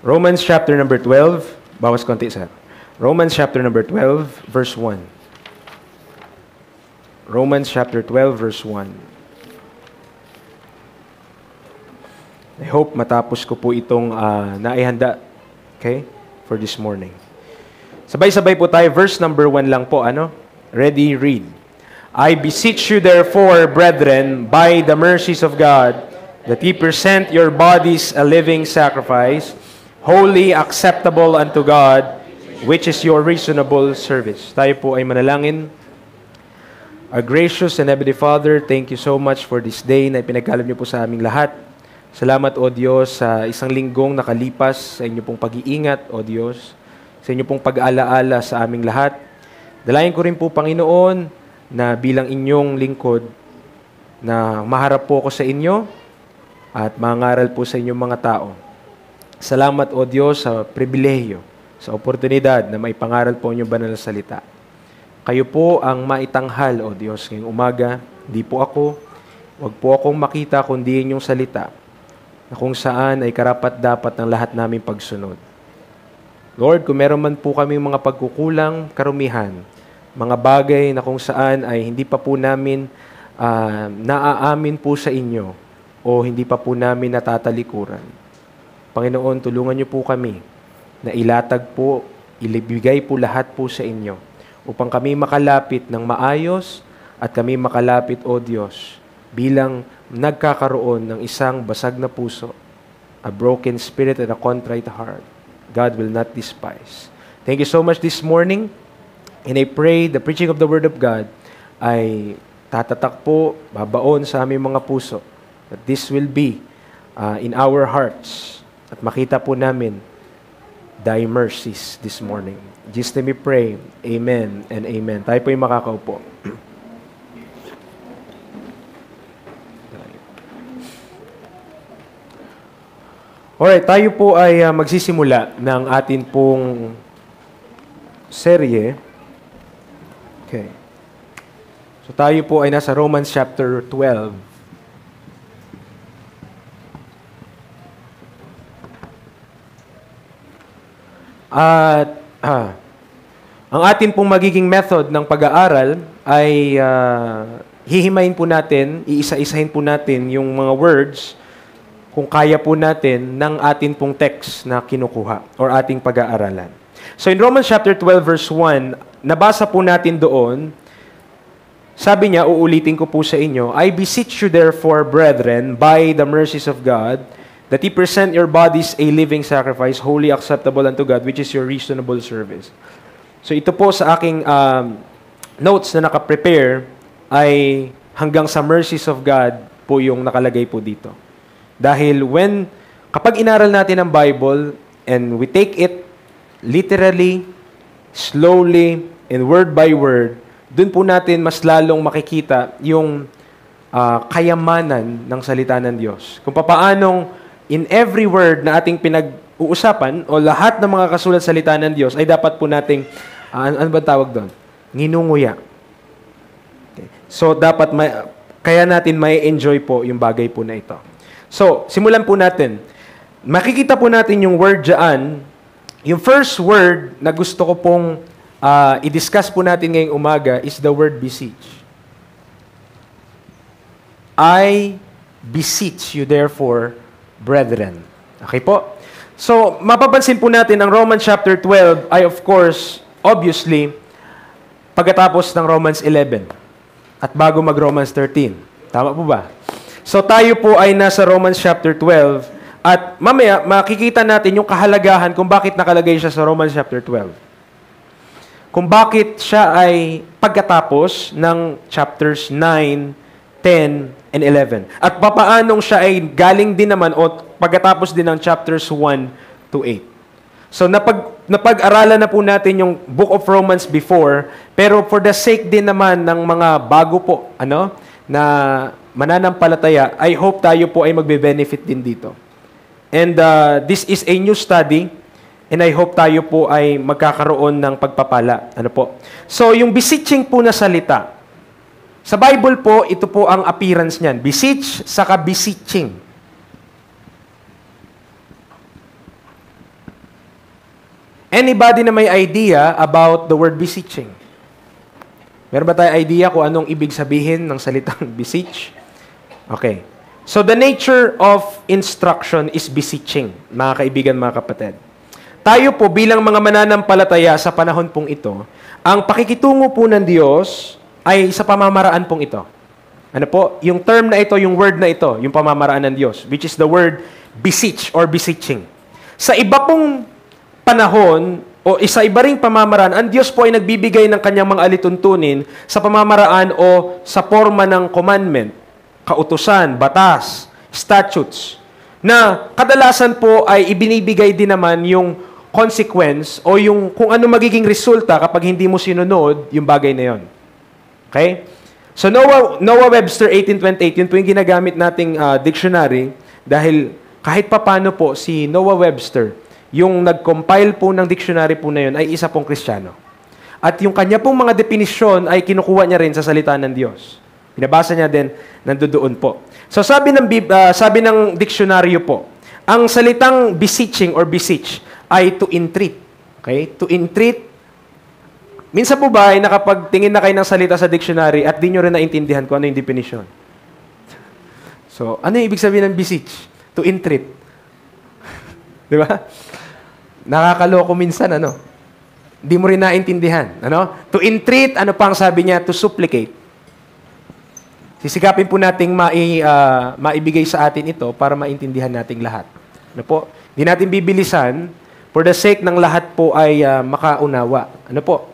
Romans chapter number 12, bawas konti sir. Romans chapter number 12, verse 1. Romans chapter 12, verse 1. I hope matapos ko po itong naihanda, okay, for this morning. Sabay-sabay po tayo, verse number 1 lang po, Ready, read. I beseech you therefore, brethren, by the mercies of God, that ye present your bodies a living sacrifice, holy, acceptable unto God, which is your reasonable service. Tayo po ay manalangin. Our gracious and heavenly Father, thank you so much for this day na ipinagkaloob niyo po sa aming lahat. Salamat, O Diyos, sa isang linggong nakalipas, sa inyo pong pag-iingat, O Diyos, sa inyo pong pag-aalaala sa aming lahat. Dalayan ko rin po, Panginoon, na bilang inyong lingkod, na maharap po ako sa inyo at mangaral po sa inyong mga tao. Salamat, O Diyos, sa pribilehiyo, sa oportunidad na maipangaral po inyong banal na salita. Kayo po ang maitanghal, O Diyos, ngayong umaga. Hindi po ako, wag po akong makita kundi inyong salita, na kung saan ay karapat-dapat ng lahat namin pagsunod. Lord, kung meron man po kami mga pagkukulang, karumihan, mga bagay na kung saan ay hindi pa po namin naaamin po sa inyo o hindi pa po namin natatalikuran. Panginoon, tulungan niyo po kami na ilatag po, ilibigay po lahat po sa inyo upang kami makalapit ng maayos at kami makalapit, O Diyos, bilang nagkakaroon ng isang basag na puso, a broken spirit and a contrite heart. God will not despise. Thank you so much this morning. And I pray the preaching of the Word of God ay tatatak po, babaon sa aming mga puso. That this will be in our hearts. At makita po namin thy mercies this morning. Just let me pray. Amen and amen. Tayo po yung makakaupo. Alright, tayo po ay magsisimula ng atin pong serye. Okay. So tayo po ay nasa Romans chapter 12. At ang atin pong magiging method ng pag-aaral ay hihimayin po natin, iisa-isahin po natin yung mga words kung kaya po natin ng atin pong text na kinukuha or ating pag-aaralan. So in Romans chapter 12 verse 1, nabasa po natin doon, sabi niya, uulitin ko po sa inyo, I beseech you therefore, brethren, by the mercies of God, that ye present your bodies a living sacrifice, holy, acceptable unto God, which is your reasonable service. So ito po sa aking notes na nakaprepare ay hanggang sa mercies of God po yung nakalagay po dito. Dahil kapag inaral natin ang Bible and we take it literally, slowly, and word by word, dun po natin mas lalong makikita yung kayamanan ng salita ng Diyos. Kung papaanong in every word na ating pinag-uusapan o lahat ng mga kasulat salita ng Diyos ay dapat po nating, ano ba tawag doon? Nginunguya. Okay. So, kaya natin may enjoy po yung bagay po na ito. So, simulan po natin. Makikita po natin yung word dyan. Yung first word na gusto ko pong i-discuss po natin ngayong umaga is the word beseech. I beseech you therefore, brethren. Okay po? So, mapapansin po natin ang Romans chapter 12 ay of course, obviously, pagkatapos ng Romans 11 at bago mag-Romans 13. Tama po ba? So, tayo po ay nasa Romans chapter 12 at mamaya makikita natin yung kahalagahan kung bakit nakalagay siya sa Romans chapter 12. Kung bakit siya ay pagkatapos ng chapters 9, 10, and 11. At papaanong siya ay galing din naman o pagkatapos din ng chapters 1 to 8. So napag-aralan na po natin yung Book of Romans before, pero for the sake din naman ng mga bago po, na mananampalataya, I hope tayo po ay magbe-benefit din dito. And this is a new study, and I hope tayo po ay magkakaroon ng pagpapala. Ano po? So yung beseeching po na salita, sa Bible po, ito po ang appearance niyan. Beseech, saka beseeching. Anybody na may idea about the word beseeching? Meron ba tayo idea kung anong ibig sabihin ng salitang beseech? Okay. So the nature of instruction is beseeching, mga kaibigan, mga kapatid. Tayo po bilang mga mananampalataya sa panahon pong ito, ang pakikitungo po ng Diyos ay sa pamamaraan pong ito. Ano po? Yung term na ito, yung word na ito, yung pamamaraan ng Diyos, which is the word beseech or beseeching. Sa iba pong panahon, o isa iba ring pamamaraan, ang Diyos po ay nagbibigay ng kanyang mga alituntunin sa pamamaraan o sa forma ng commandment, kautusan, batas, statutes, na kadalasan po ay ibinibigay din naman yung consequence o yung kung ano magiging resulta kapag hindi mo sinunod yung bagay na yon. Okay? So Noah Webster 1828, yun po yung ginagamit nating dictionary dahil kahit papano po si Noah Webster, yung nag-compile po ng dictionary po na yun ay isa pong Kristiyano. At yung kanya pong mga definisyon ay kinukuha niya rin sa salita ng Diyos. Binabasa niya din, nandoon po. So sabi ng diksyonaryo po, ang salitang beseeching or beseech ay to entreat. Okay? To entreat. Minsan po ba ay nakapagtingin na kayo ng salita sa dictionary at di nyo rin naintindihan kung ano yung definition? So, ano yung ibig sabihin ng beseech? To entreat. Di ba? Nakakaloko minsan, ano? Hindi mo rin naintindihan. Ano? To entreat, ano pang sabi niya? To supplicate. Sisikapin po nating maibigay sa atin ito para maintindihan nating lahat. Ano po? Hindi natin bibilisan for the sake ng lahat po ay makaunawa. Ano po?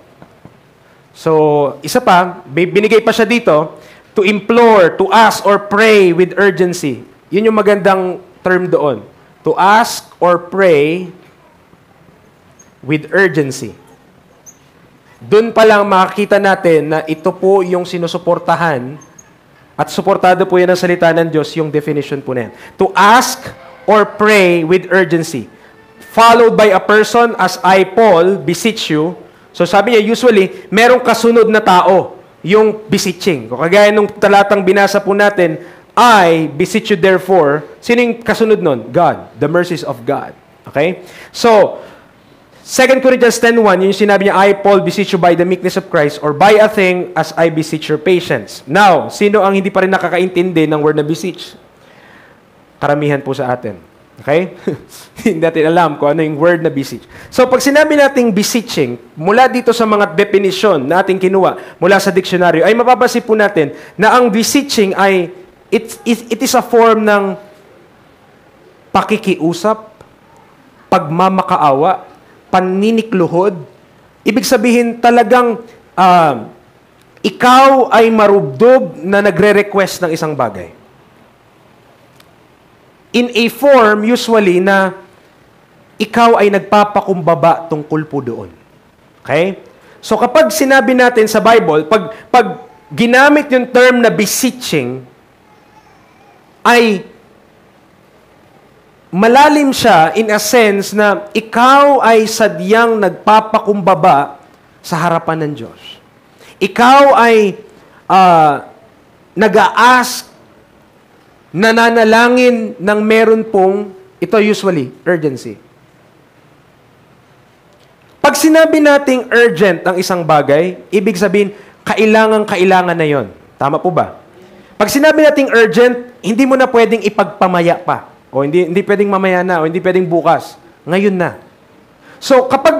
So, isa pa, binigay pa siya dito, to implore, to ask or pray with urgency. Yun yung magandang term doon. To ask or pray with urgency. Doon pa lang makikita natin na ito po yung sinusuportahan at suportado po yan ng salita ng Diyos, yung definition po na yan. To ask or pray with urgency. Followed by a person as I, Paul, beseech you. So sabi niya, usually, merong kasunod na tao, yung beseeching. Kagaya nung talatang binasa po natin, I beseech you therefore. Sino yung kasunod nun? God. The mercies of God. Okay? So, 2 Corinthians 10:1, yung sinabi niya, I, Paul, beseech you by the meekness of Christ, or by a thing as I beseech your patience. Now, sino ang hindi pa rin nakakaintindi ng word na beseech? Karamihan po sa atin. Okay? Hindi natin alam kung ano yung word na beseech. So, pag sinabi nating beseeching, mula dito sa mga definition na ating kinuha, mula sa diksyonaryo, ay mapapansin po natin na ang beseeching ay, it is a form ng pakikiusap, pagmamakaawa, paninikluhod. Ibig sabihin talagang ikaw ay marubdob na nagre-request ng isang bagay. In a form, usually, na ikaw ay nagpapakumbaba tungkol po doon. Okay? So kapag sinabi natin sa Bible, pag ginamit yung term na beseeching, ay malalim siya in a sense na ikaw ay sadyang nagpapakumbaba sa harapan ng Diyos. Ikaw ay nag-a-ask, nananalangin ng meron pong, ito usually, urgency. Pag sinabi nating urgent ang isang bagay, ibig sabihin, kailangan na yon. Tama po ba? Pag sinabi nating urgent, hindi mo na pwedeng ipagpamaya pa. O hindi pwedeng mamaya na, o hindi pwedeng bukas. Ngayon na. So, pag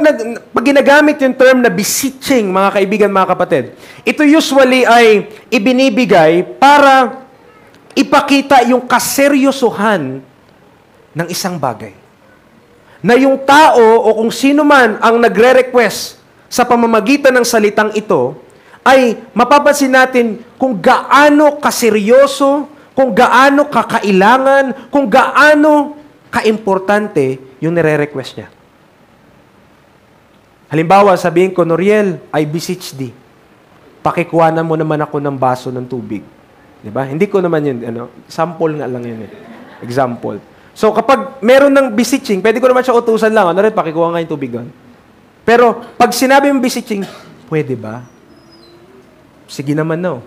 ginagamit yung term na beseeching, mga kaibigan, mga kapatid, ito usually ay ibinibigay para ipakita yung kaseryosohan ng isang bagay. Na yung tao o kung sino man ang nagre-request sa pamamagitan ng salitang ito, ay mapapansin natin kung gaano kaseryoso, kung gaano kakailangan, kung gaano kaimportante yung nire-request niya. Halimbawa, sabihin ko, Noriel, I beseech thee. Pakikuhanan mo naman ako ng baso ng tubig. Diba? Hindi ko naman yun, sample nga lang yun. Example. So, kapag meron ng beseeching, pwede ko naman siya utusan lang. Noriel, pakikuha nga yung tubig doon. Pero, pag sinabi mong beseeching, pwede ba? Sige naman, no.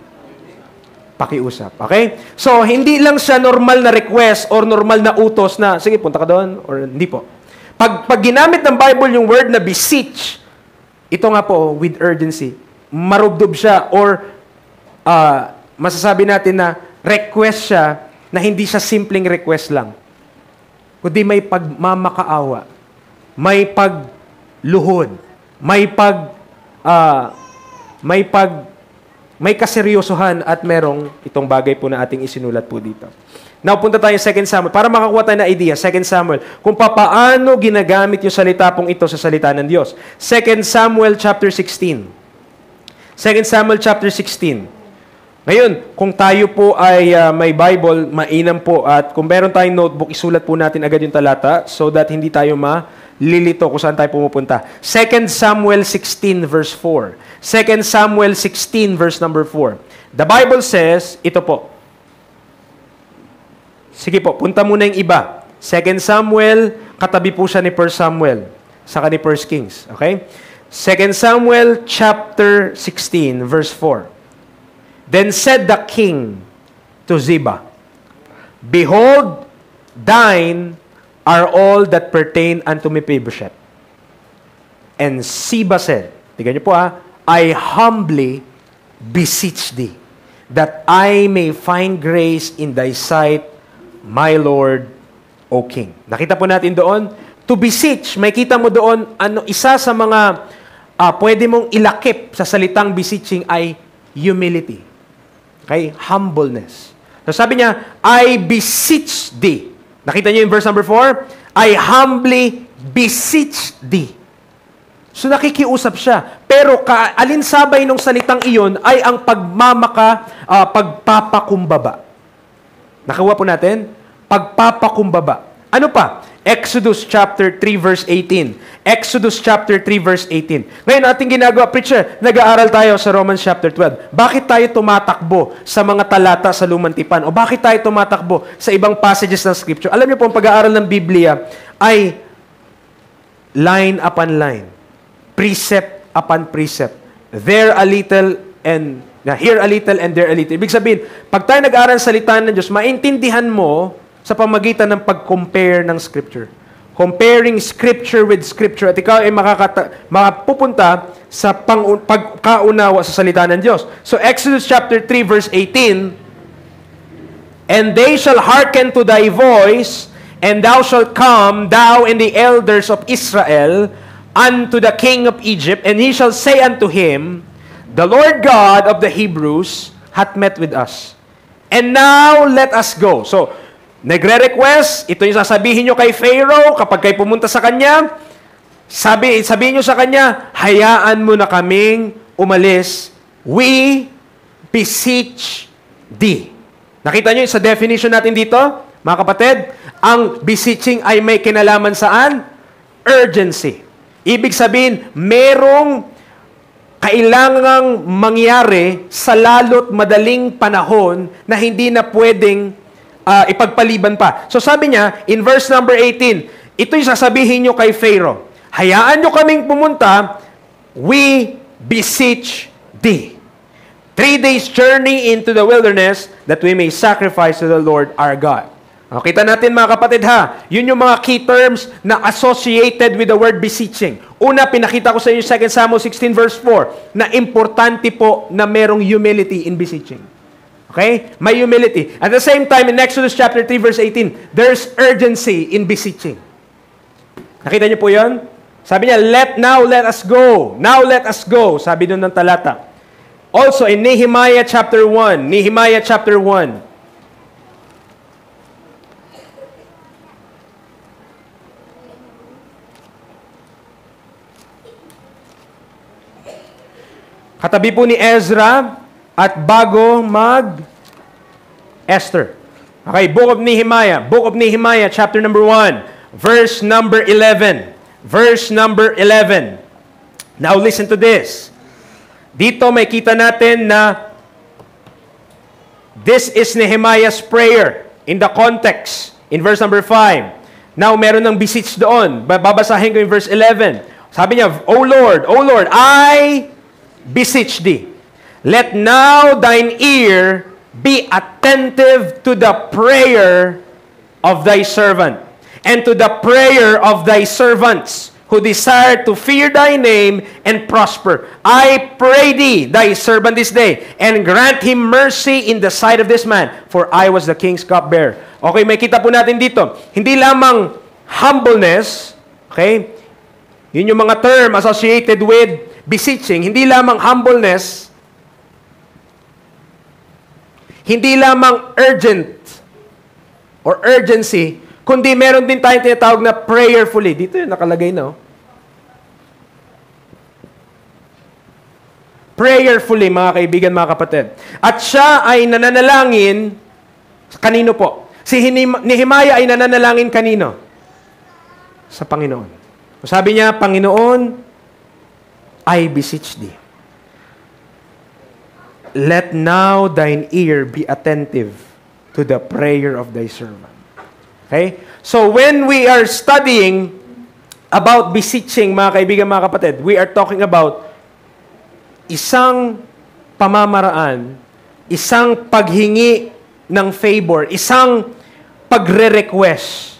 Pakiusap. Okay? So, hindi lang siya normal na request or normal na utos na, sige, punta ka doon, or hindi po. Pag ginamit ng Bible yung word na beseech, ito nga po, with urgency, marubdob siya or masasabi natin na request siya na hindi siya simpleng request lang. Kundi may pagmamakaawa, may pagluhod, may kaseryosohan at merong itong bagay po na ating isinulat po dito. Now, punta tayo sa 2 Samuel. Para makakuha tayo na idea, 2 Samuel, kung paano ginagamit yung salita pong ito sa salita ng Diyos. 2 Samuel chapter 16. 2 Samuel chapter 16. Ngayon, kung tayo po ay may Bible, mainam po at kung meron tayong notebook, isulat po natin agad yung talata so that hindi tayo malilito kung saan tayo pumupunta. 2 Samuel 16 verse 4. 2 Samuel 16 verse number 4. The Bible says, ito po. Sige po, punta muna yung iba. 2 Samuel, katabi po siya ni 1 Samuel, saka ni 1 Kings. Okay? 2 Samuel chapter 16 verse 4. Then said the king to Ziba, Behold, thine are all that pertain unto Mephibosheth. And Ziba said, tignan niyo po I humbly beseech thee, that I may find grace in thy sight, my Lord, O King. Nakita po natin doon, to beseech, may kita mo doon, isa sa mga pwede mong ilakip sa salitang beseeching ay humility. Okay? Humbleness. So sabi niya, I beseech thee. Nakita niyo yung verse number 4? I humbly beseech thee. So nakikiusap siya. Pero alinsabay ng salitang iyon ay ang pagpapakumbaba. Nakuha po natin? Pagpapakumbaba. Ano pa? Exodus chapter 3 verse 18. Exodus chapter 3 verse 18. Ngayon ating ginagawa, preacher, nag-aaral tayo sa Romans chapter 12. Bakit tayo tumatakbo sa mga talata sa Lumang Tipan? O bakit tayo tumatakbo sa ibang passages ng Scripture? Alam niyo po, ang pag-aaral ng Biblia ay line upon line. Precept upon precept. There a little and here a little and there a little. Ibig sabihin, pag tayo nag-aaral sa salita ng Diyos, maintindihan mo sa pamagitan ng pag-compare ng Scripture. Comparing Scripture with Scripture. At ikaw ay makapupunta sa pagkaunawa sa salita ng Diyos. So, Exodus chapter 3 verse 18, And they shall hearken to thy voice, and thou shalt come, thou and the elders of Israel, unto the king of Egypt, and he shall say unto him, The Lord God of the Hebrews hath met with us. And now let us go. So, nagre-request, ito yung sasabihin nyo kay Pharaoh kapag kayo pumunta sa kanya. Sabihin nyo sa kanya, hayaan mo na kaming umalis. We beseech thee. Nakita nyo sa definition natin dito, mga kapatid? Ang beseeching ay may kinalaman saan? Urgency. Ibig sabihin, merong kailangang mangyari sa lalo't madaling panahon na hindi na pwedeng ipagpaliban pa. So sabi niya, in verse number 18, ito yung sasabihin nyo kay Pharaoh, hayaan nyo kaming pumunta, we beseech thee. 3 days journey into the wilderness that we may sacrifice to the Lord our God. Kita natin mga kapatid yun yung mga key terms na associated with the word beseeching. Una, pinakita ko sa inyo 2 Samuel 16 verse 4 na importante po na merong humility in beseeching. Okay? May humility. At the same time, in Exodus chapter 3 verse 18, there's urgency in beseeching. Nakita niyo po yun? Sabi niya, now let us go. Now let us go. Sabi doon ng talata. Also, in Nehemiah chapter 1, Nehemiah chapter 1, katabi po ni Ezra at bago Esther. Okay, Book of Nehemiah, chapter number 1, verse number 11. Verse number 11. Now listen to this. Dito may kita natin na this is Nehemiah's prayer in the context, in verse number 5. Now meron ng beseech doon. Babasahin ko in verse 11. Sabi niya, O Lord, I beseech thee, let now thine ear be attentive to the prayer of thy servant, and to the prayer of thy servants, who desire to fear thy name and prosper. I pray thee, thy servant this day, and grant him mercy in the sight of this man, for I was the king's cupbearer. Okay, may kita po natin dito. Hindi lamang humbleness, okay? Yun yung mga term associated with beseeching. Hindi lamang humbleness, hindi lamang urgent or urgency, kundi meron din tayong tinatawag na prayerfully. Dito yun nakalagay na, oh. Prayerfully, mga kaibigan, mga kapatid. At siya ay nananalangin, kanino po? Si Nehemiah ay nananalangin kanino? Sa Panginoon. Sabi niya, Panginoon, I beseech thee. Let now thine ear be attentive to the prayer of thy servant. Okay? So when we are studying about beseeching, mga kaibigan, mga kapatid, we are talking about isang pamamaraan, isang paghingi ng favor, isang pagre-request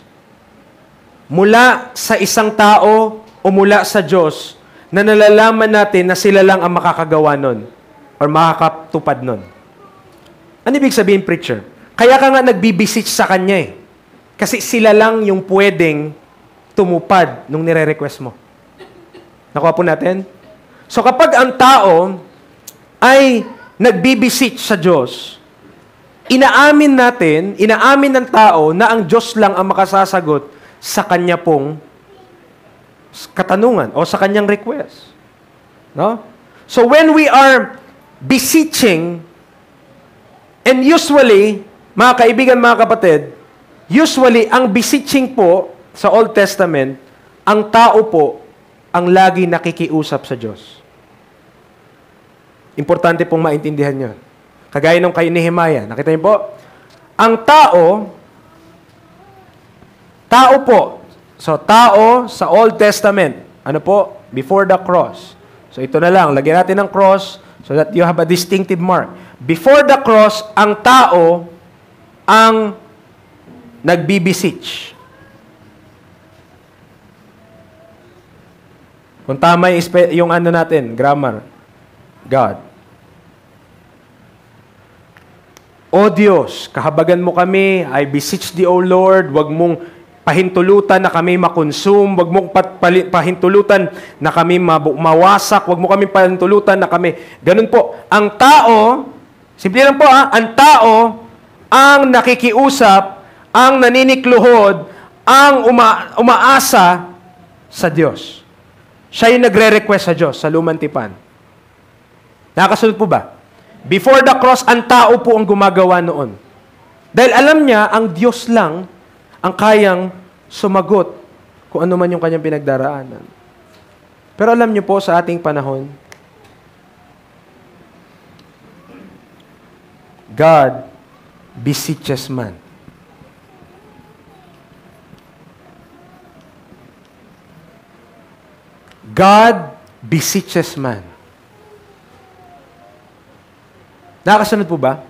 mula sa isang tao o mula sa Diyos na nalalaman natin na sila lang ang makakagawa nun or makakatupad nun. Ano ibig sabihin, preacher? Kaya ka nga nagbibisit sa kanya eh. Kasi sila lang yung pwedeng tumupad nung nire-request mo. Nakuha po natin? So kapag ang tao ay nagbibisit sa Diyos, inaamin ng tao na ang Diyos lang ang makasasagot sa kanya pong katanungan o sa kanyang request. No? So when we are beseeching, and usually, mga kaibigan, mga kapatid, usually, ang beseeching po sa Old Testament, ang tao po ang lagi nakikiusap sa Diyos. Importante pong maintindihan yun. Kagaya nung kay Nehemiah. Nakita niyo po? Ang tao po, so tao sa Old Testament, ano po? Before the cross. So ito na lang, lagyan natin ng cross, so that you have a distinctive mark. Before the cross, ang tao ang nagbibiseech. Kung tama yung ano natin, grammar, God. O Diyos, kahabagan mo kami, I beseech thee, O Lord, wag mong pahintulutan na kami makonsume, wag mong pahintulutan na kami mawasak, wag mo kami pahintulutan na kami. Ganun po. Ang tao, simple lang po ang tao, ang nakikiusap, ang naninikluhod, ang umaasa sa Diyos. Siya yung nagre-request sa Diyos, sa lumang tipan. Nakakasunod po ba? Before the cross, ang tao po ang gumagawa noon. Dahil alam niya, ang Diyos lang ang kayang sumagot kung ano man yung kanyang pinagdaraanan. Pero alam niyo po, sa ating panahon, God beseeches man. God beseeches man. Nakakasunod po ba?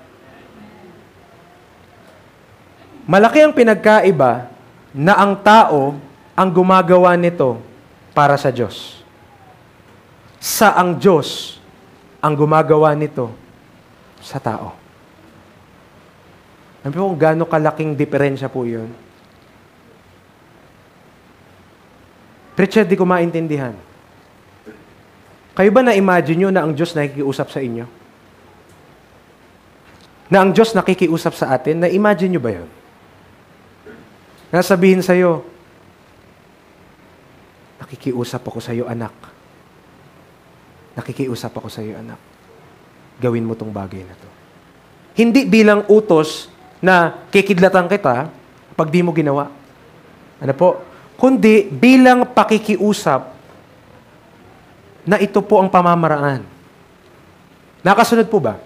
Malaki ang pinagkaiba na ang tao ang gumagawa nito para sa Diyos. Sa ang Diyos ang gumagawa nito sa tao. Alam po kung gaano kalaking diferensya po yun? Preacher, di ko maintindihan. Kayo ba na-imagine nyo na ang Diyos nakikiusap sa inyo? Na ang Diyos nakikiusap sa atin? Na-imagine nyo ba yun? Nasabihin sa'yo, nakikiusap ako sa'yo, anak. Nakikiusap ako sa'yo, anak. Gawin mo tong bagay na to. Hindi bilang utos na kikidlatan kita pag di mo ginawa. Ano po? Kundi bilang pakikiusap na ito po ang pamamaraan. Nakasunod po ba?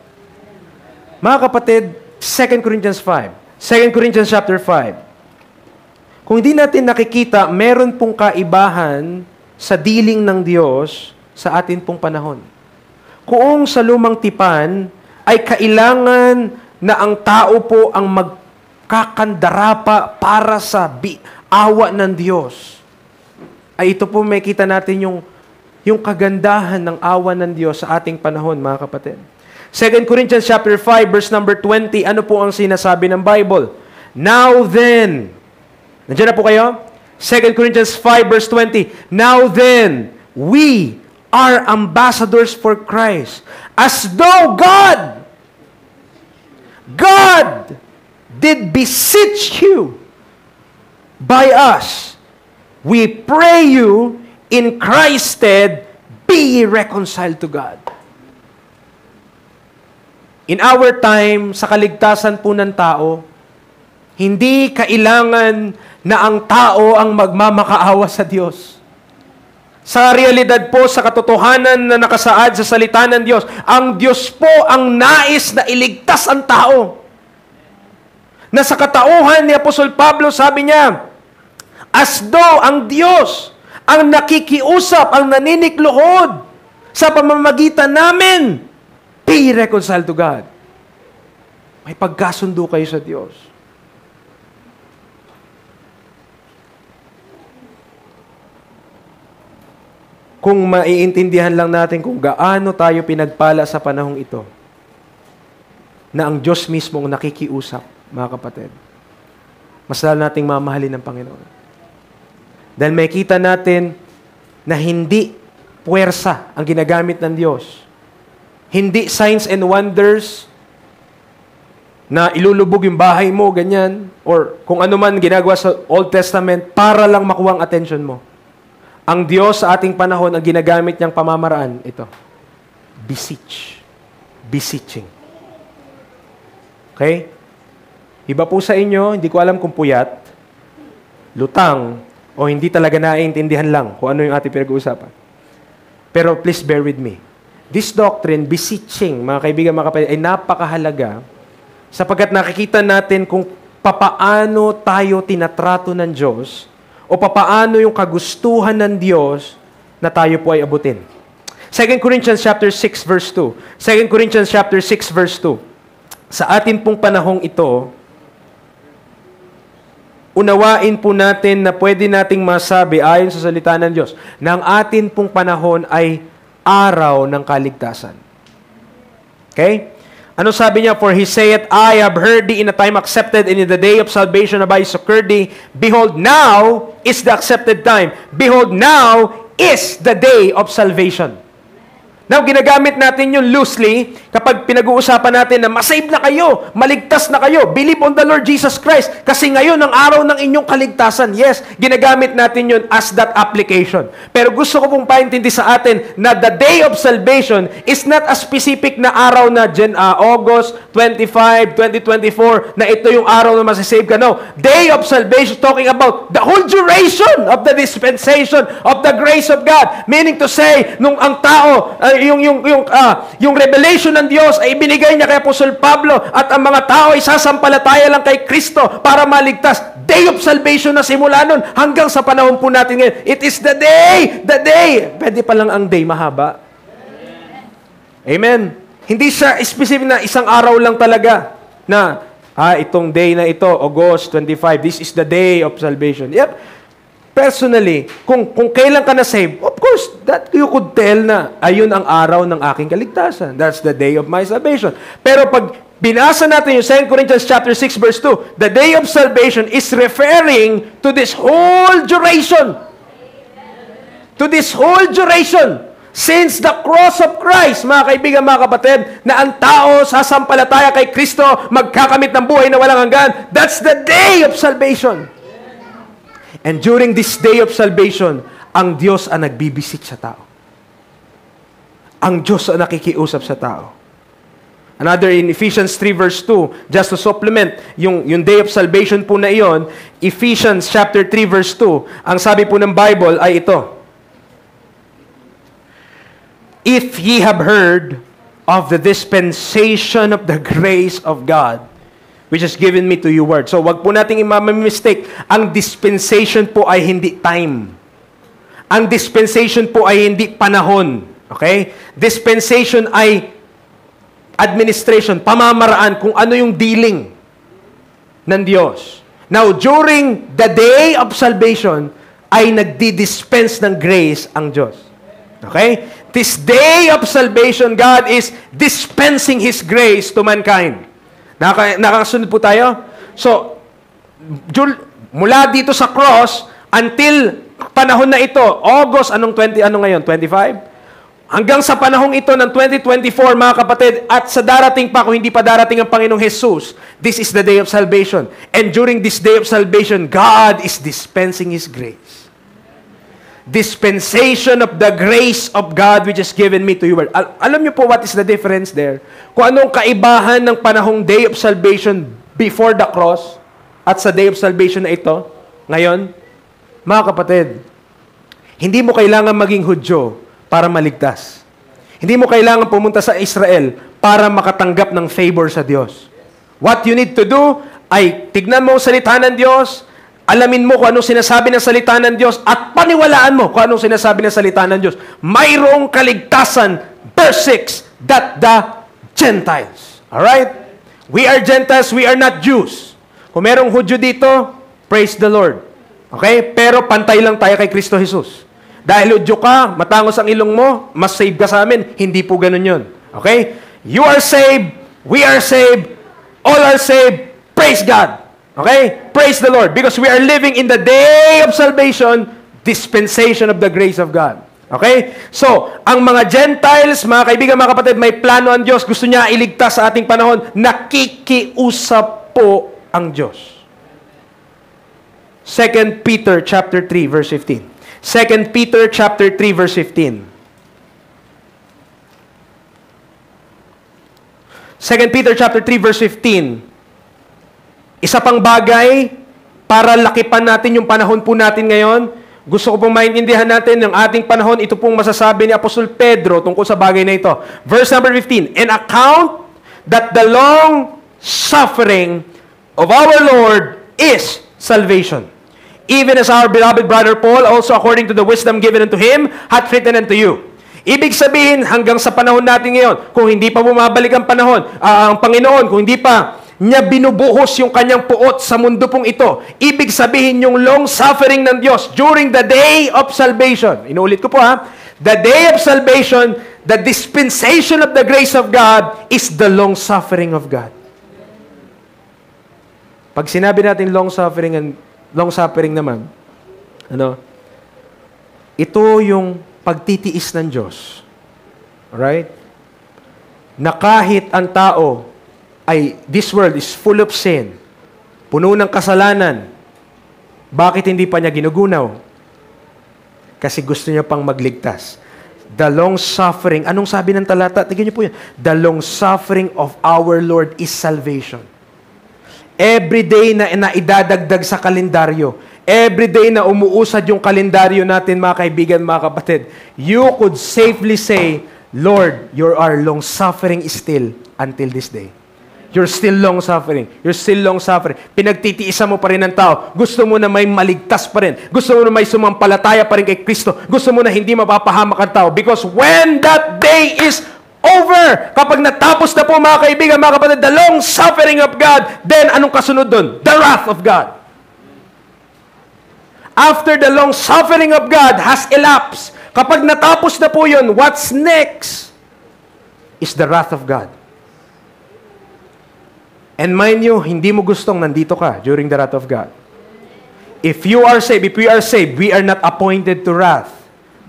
Mga kapatid, 2 Corinthians 5. 2 Corinthians chapter 5. Kung hindi natin nakikita, meron pong kaibahan sa dealing ng Diyos sa atin pong panahon. Kung sa lumang tipan ay kailangan na ang tao po ang magkakandarapa para sa awa ng Diyos. Ay ito po may kita natin yung kagandahan ng awa ng Diyos sa ating panahon, mga kapatid. 2 Corinthians chapter 5, verse number 20, ano po ang sinasabi ng Bible? Now then, nandiyan na po kayo? 2 Corinthians 5, verse 20, now then, we are ambassadors for Christ, as though God did beseech you by us. We pray you in Christ's stead, be ye reconciled to God. In our time, sa kaligtasan po ng tao, hindi kailangan na ang tao ang magmamakaawa sa Diyos. Sa realidad po, sa katotohanan na nakasaad sa salita ng Diyos, ang Diyos po ang nais na iligtas ang tao. Na sa katauhan ni Apostol Pablo, sabi niya, as though ang Diyos ang nakikiusap, ang naninikluhod sa pamamagitan namin, be reconciled to God. May pagkasundo kayo sa Diyos. Kung maiintindihan lang natin kung gaano tayo pinagpala sa panahong ito, na ang Diyos mismo ang nakikiusap, mga kapatid, mas lalo nating mamahalin ng Panginoon. Dahil may kita natin na hindi puwersa ang ginagamit ng Diyos. Hindi signs and wonders na ilulubog yung bahay mo, ganyan, or kung ano man ginagawa sa Old Testament para lang makuha ang attention mo. Ang Diyos sa ating panahon, ang ginagamit niyang pamamaraan, ito, beseech. Beseeching. Okay? Iba po sa inyo, hindi ko alam kung puyat, lutang, o hindi talaga naiintindihan lang kung ano yung ating pinag-uusapan. Pero please bear with me. This doctrine, beseeching, mga kaibigan, mga kapatid, ay napakahalaga sapagkat nakikita natin kung papaano tayo tinatrato ng Diyos o papaano yung kagustuhan ng Diyos na tayo po ay abutin. 2 Corinthians chapter 6 verse 2. 2 Corinthians chapter 6 verse 2. Sa atin pong panahong ito, unawain po natin na pwede nating masabi ayon sa salita ng Diyos na ang atin pong panahon ay araw ng kaligtasan. Okay? Ano sabi niya? For he saith, I have heard thee in a time accepted, and in the day of salvation have I succored thee. Behold, now is the accepted time. Behold, now is the day of salvation. Now, ginagamit natin yun loosely kapag pinag-uusapan natin na masave na kayo, maligtas na kayo, believe on the Lord Jesus Christ, kasi ngayon ang araw ng inyong kaligtasan. Yes, ginagamit natin yun as that application. Pero gusto ko pong paintindi sa atin na the day of salvation is not a specific na araw na August 25, 2024, na ito yung araw na masasave ka. No, day of salvation talking about the whole duration of the dispensation of the grace of God. Meaning to say, nung ang tao, yung revelation ng Diyos ay ibinigay niya kay Apostol Pablo at ang mga tao ay sasampalataya lang kay Kristo para maligtas. Day of salvation na simula nun hanggang sa panahon po natin ngayon. It is the day. Pwede pa lang ang day, mahaba. Amen. Hindi siya specific na isang araw lang talaga na, itong day na ito, August 25, this is the day of salvation. Yep. Personally, kung kailan ka na-save, of course, that you could tell na ayun ang araw ng aking kaligtasan. That's the day of my salvation. Pero pag binasa natin yung 2 Corinthians chapter 6 verse 2, the day of salvation is referring to this whole duration. To this whole duration. Since the cross of Christ, mga kaibigan, mga kapatid, na ang tao sasampalataya kay Kristo, magkakamit ng buhay na walang hanggan, that's the day of salvation. And during this day of salvation, ang Diyos ang nagbibisit sa tao. Ang Diyos ang nakikiusap sa tao. Another in Ephesians 3 verse 2, just to supplement yung day of salvation po na iyon, Ephesians chapter 3 verse 2, ang sabi po ng Bible ay ito. If ye have heard of the dispensation of the grace of God, which has given me to you word. So, wag po nating imamamistake. Ang dispensation po ay hindi time. Ang dispensation po ay hindi panahon. Okay? Dispensation ay administration, pamamaraan, kung ano yung dealing ng Diyos. Now, during the day of salvation, ay nagdi-dispense ng grace ang Diyos. Okay? This day of salvation, God is dispensing His grace to mankind. Nakakasunod po tayo? So, mula dito sa cross, until panahon na ito, August, ano ngayon? 25? Hanggang sa panahong ito ng 2024, mga kapatid, at sa darating pa, kung hindi pa darating ang Panginoong Jesus, this is the day of salvation. And during this day of salvation, God is dispensing His grace. Dispensation of the grace of God which is given me to you. Alam niyo po what is the difference there? Kung anong kaibahan ng panahong day of salvation before the cross at sa day of salvation na ito, ngayon, mga kapatid, hindi mo kailangan maging Hudyo para maligtas. Hindi mo kailangan pumunta sa Israel para makatanggap ng favor sa Diyos. What you need to do ay tignan mo ang salita ng Diyos, alamin mo kung anong sinasabi ng salita ng Diyos, at paniwalaan mo kung anong sinasabi ng salita ng Diyos. Mayroong kaligtasan, verse 6, that the Gentiles. Alright? We are Gentiles, we are not Jews. Kung merong Hudyo dito, praise the Lord. Okay? Pero pantay lang tayo kay Kristo Jesus. Dahil Hudyo ka, matangos ang ilong mo, mas save ka sa amin. Hindi po ganun yun. Okay? You are saved, we are saved, all are saved. Praise God. Okay? Praise the Lord. Because we are living in the day of salvation, dispensation of the grace of God. Okay? So, ang mga Gentiles, mga kaibigan, mga kapatid, may plano ang Diyos. Gusto niya iligtas sa ating panahon. Nakikiusap po ang Diyos. 2 Peter chapter 3, verse 15. 2 Peter chapter 3 verse 15. 2 Peter chapter 3 verse 15. Isa pang bagay para lakipan natin yung panahon po natin ngayon. Gusto ko pong maintindihan natin ng ating panahon. Ito pong masasabi ni Apostol Pedro tungkol sa bagay na ito. Verse number 15. And account that the long suffering of our Lord is salvation. Even as our beloved brother Paul, also according to the wisdom given unto him, hath written unto you. Ibig sabihin, hanggang sa panahon natin ngayon, kung hindi pa bumabalik ang panahon, ang Panginoon, kung hindi pa niya binubuhos yung kanyang puot sa mundo pong ito, ibig sabihin yung long suffering ng Diyos during the day of salvation. Inuulit ko po the day of salvation, the dispensation of the grace of God is the long suffering of God. Pag sinabi natin long suffering naman, ito yung pagtitiis ng Diyos. Alright? Na kahit ang tao this world is full of sin, puno ng kasalanan, bakit hindi pa niya ginugunaw? Kasi gusto niya pang magligtas. The long suffering, anong sabi ng talata? Tignan niyo po yan. The long suffering of our Lord is salvation. Every day na idadagdag sa kalendaryo, every day na umuusad yung kalendaryo natin, mga kaibigan, mga kapatid, you could safely say, Lord, you are long-suffering still until this day. You're still long-suffering. You're still long-suffering. Pinagtitiisan mo pa rin ng tao. Gusto mo na may maligtas pa rin. Gusto mo na may sumampalataya pa rin kay Kristo. Gusto mo na hindi mapapahamak ang tao. Because when that day is over. Kapag natapos na po, mga kaibigan, mga kapatid, the long suffering of God, then anong kasunod doon? The wrath of God. After the long suffering of God has elapsed, kapag natapos na po yun, what's next is the wrath of God. And mind you, hindi mo gustong nandito ka during the wrath of God. If we are saved, we are not appointed to wrath,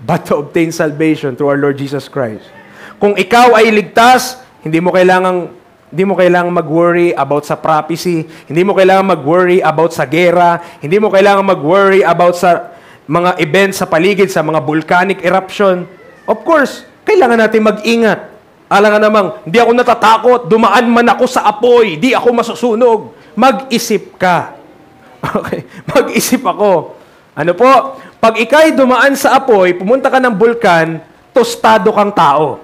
but to obtain salvation through our Lord Jesus Christ. Kung ikaw ay ligtas, hindi mo kailangang mag-worry about sa prophecy, hindi mo kailangang mag-worry about sa gera, hindi mo kailangang mag-worry about sa mga events sa paligid, sa mga volcanic eruption. Of course, kailangan natin mag-ingat. Alam nga namang, hindi ako natatakot, dumaan man ako sa apoy, di ako masusunog. Mag-isip ka. Okay? Mag-isip ako. Ano po? Pag ikay dumaan sa apoy, pumunta ka ng bulkan, tostado kang tao.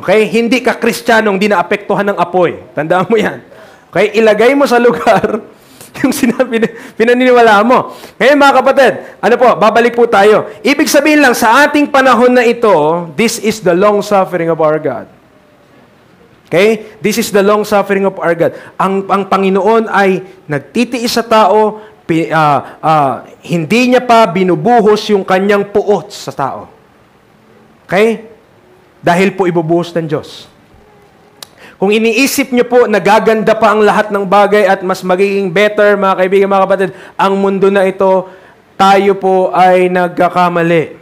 Okay? Hindi ka Kristiyanong di naapektuhan ng apoy. Tandaan mo yan. Okay? Ilagay mo sa lugar yung pinaniniwala mo. Ngayon mga kapatid, ano po, babalik po tayo. Ibig sabihin lang, sa ating panahon na ito, this is the long suffering of our God. Okay? This is the long suffering of our God. Ang Panginoon ay nagtitiis sa tao, hindi niya pa binubuhos yung kanyang puot sa tao. Okay? Dahil po ibubuhos ng Diyos. Kung iniisip niyo po, nagaganda pa ang lahat ng bagay at mas magiging better, mga kaibigan, mga kapatid, ang mundo na ito, tayo po ay nagkakamali.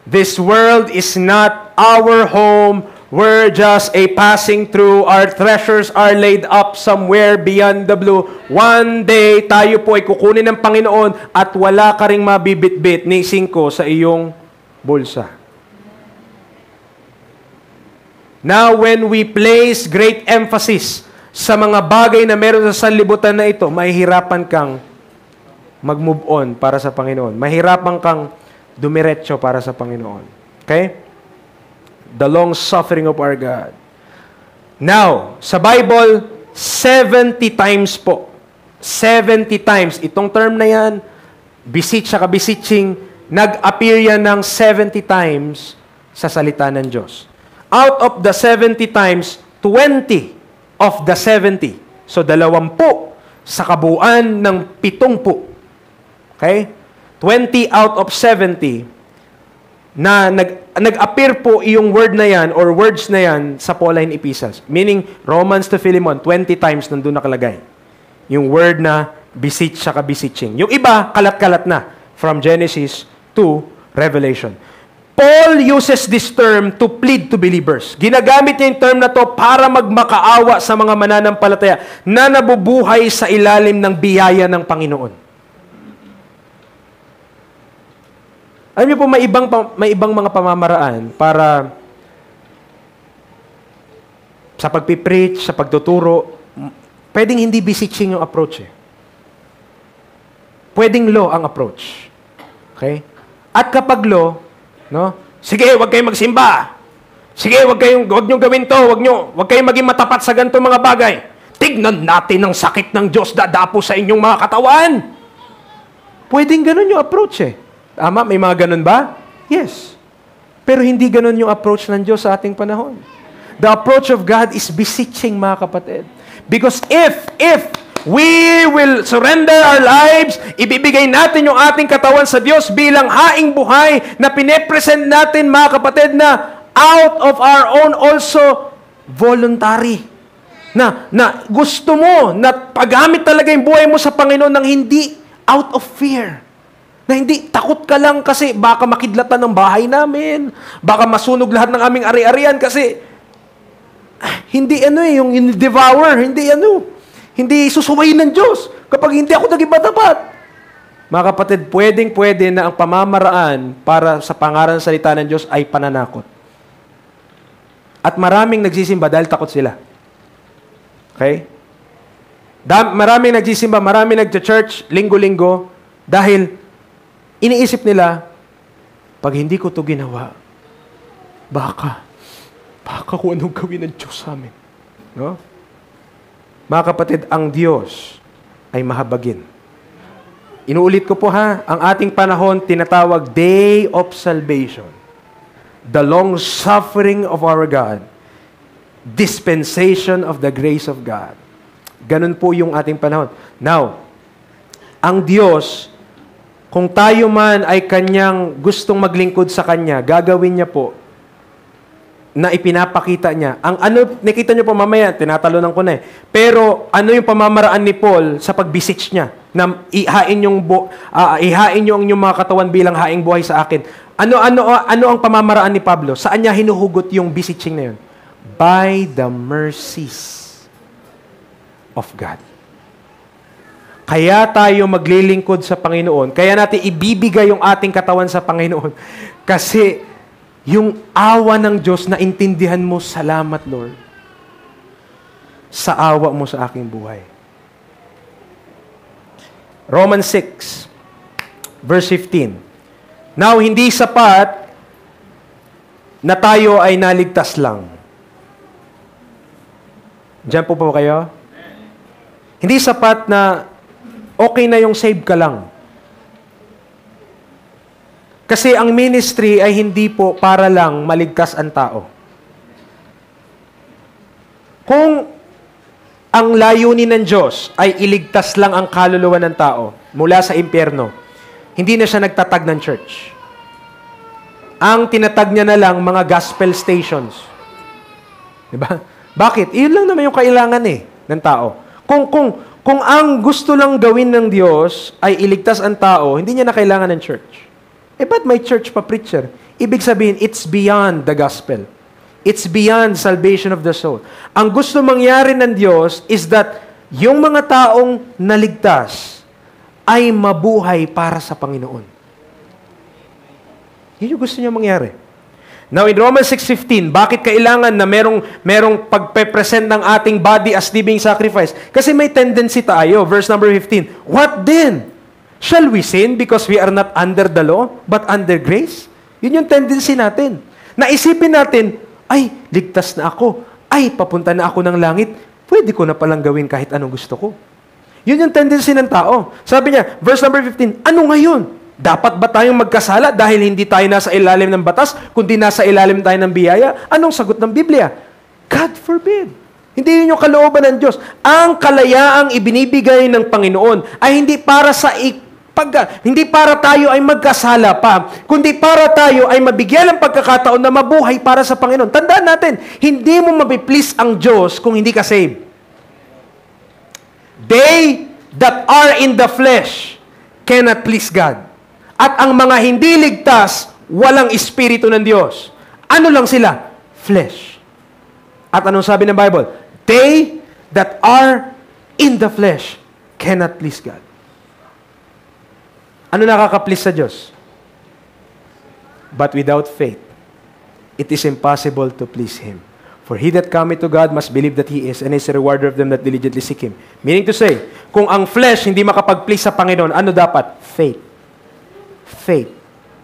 This world is not our home. We're just a passing through. Our treasures are laid up somewhere beyond the blue. One day, tayo po ay kukunin ng Panginoon at wala ka ring mabibitbit ni 5 sa iyong bulsa. Now, when we place great emphasis sa mga bagay na meron sa sanlibutan na ito, mahihirapan kang mag-move on para sa Panginoon. Mahihirapan kang dumiretso para sa Panginoon. Okay? The long suffering of our God. Now, sa Bible, 70 times po. 70 times. Itong term na yan, beseech at beseeching, nag-appear yan ng 70 times sa salita ng Diyos. Out of the 70 times, 20 of the 70. So, 20 sa kabuuan ng 70. Okay? 20 out of 70 na nag-appear po yung word na yan or words na yan sa Pauline epistles. Meaning, Romans to Philemon, 20 times nandun nakalagay. Yung word na beseech saka beseeching. Yung iba, kalat-kalat na. From Genesis to Revelation. Paul uses this term to plead to believers. Ginagamit niya yung term na to para magmakaawa sa mga mananampalataya na nabubuhay sa ilalim ng biyaya ng Panginoon. Alam niyo po, may ibang mga pamamaraan para sa pagpipreach, sa pagtuturo, pwedeng hindi beseeching yung approach eh. Pwedeng law ang approach. Okay? At kapag law, no? Sige, wag kayong magsimba. Sige, wag niyo gawin to, wag kayong maging matapat sa ganitong mga bagay. Tignan natin ang sakit ng Diyos dadapo sa inyong mga katawan. Pwedeng ganun yung approach eh. Tama, may mga ganun ba? Yes. Pero hindi ganun yung approach ng Diyos sa ating panahon. The approach of God is beseeching, mga kapatid. Because if we will surrender our lives, ibibigay natin yung ating katawan sa Diyos bilang haing buhay na pinepresent natin, mga kapatid, na out of our own also voluntary. Na gusto mo na paggamit talaga yung buhay mo sa Panginoon ng hindi out of fear. Na hindi, takot ka lang kasi baka makidlatan ng bahay namin, baka masunog lahat ng aming ari-arian kasi hindi yung devour, hindi susuwayin ng Diyos kapag hindi ako naging matapat. Mga kapatid, pwede na ang pamamaraan para sa pangalan ng salita ng Diyos ay pananakot. At maraming nagsisimba dahil takot sila. Okay? Maraming nagsisimba, maraming nag-church, linggo-linggo, dahil iniisip nila, pag hindi ko to ginawa, baka kung anong gawin ng Diyos sa amin. No? Mga kapatid, ang Diyos ay mahabagin. Inuulit ko po ang ating panahon tinatawag Day of Salvation. The long suffering of our God. Dispensation of the grace of God. Ganun po yung ating panahon. Now, ang Diyos, kung tayo man ay Kanyang gustong maglingkod sa Kanya, gagawin niya po na ipinapakita niya. Ang nakita niyo po mamaya, tinatalunan ko na eh. Pero ano yung pamamaraan ni Paul sa pag-beseech niya? Na ihain niyo ang inyong mga katawan bilang haing buhay sa akin. Ano ang pamamaraan ni Pablo? Saan niya hinuhugot yung beseeching na yun? By the mercies of God. Kaya tayo maglilingkod sa Panginoon. Kaya natin ibibigay yung ating katawan sa Panginoon. Kasi yung awa ng Diyos na intindihan mo, salamat Lord, sa awa mo sa aking buhay. Romans 6, verse 15. Now, hindi sapat na tayo ay naligtas lang. Diyan po kayo? Hindi sapat na okay na yung save ka lang. Kasi ang ministry ay hindi po para lang maligtas ang tao. ang layunin ng Diyos ay iligtas lang ang kaluluwa ng tao mula sa impyerno, hindi na siya nagtatag ng church. Ang tinatag niya na lang mga gospel stations. Diba? Bakit? Iyon lang naman yung kailangan ng tao. Kung ang gusto lang gawin ng Diyos ay iligtas ang tao, hindi niya na kailangan ng church. Ba't may church pa preacher? Ibig sabihin, it's beyond the gospel. It's beyond salvation of the soul. Ang gusto mangyari ng Diyos is that yung mga taong naligtas ay mabuhay para sa Panginoon. Yun yung gusto niya mangyari. Now, in Romans 6:15, bakit kailangan na merong pagpe-present ng ating body as living sacrifice? Kasi may tendency tayo. Verse number 15, what then? Shall we sin because we are not under the law, but under grace? Yun yung tendency natin. Naisipin natin, ay, ligtas na ako. Ay, papunta na ako ng langit. Pwede ko na palang gawin kahit anong gusto ko. Yun yung tendency ng tao. Sabi niya, verse number 15, ano ngayon? Dapat ba tayong magkasala dahil hindi tayo nasa ilalim ng batas, kundi nasa ilalim tayo ng biyaya? Anong sagot ng Biblia? God forbid. Hindi yun yung kalooban ng Diyos. Ang kalayaang ibinibigay ng Panginoon ay hindi para hindi para tayo ay magkasala pa, kundi para tayo ay mabigyan ng pagkakataon na mabuhay para sa Panginoon. Tandaan natin, hindi mo mapiplease ang Diyos kung hindi ka saved. They that are in the flesh cannot please God. At ang mga hindi ligtas, walang espiritu ng Diyos. Ano lang sila? Flesh. At anong sabi ng Bible? They that are in the flesh cannot please God. Ano nakaka-please sa Diyos? But without faith, it is impossible to please Him. For he that cometh to God must believe that He is, and is a rewarder of them that diligently seek Him. Meaning to say, kung ang flesh hindi makapag-please sa Panginoon, ano dapat? Faith. Faith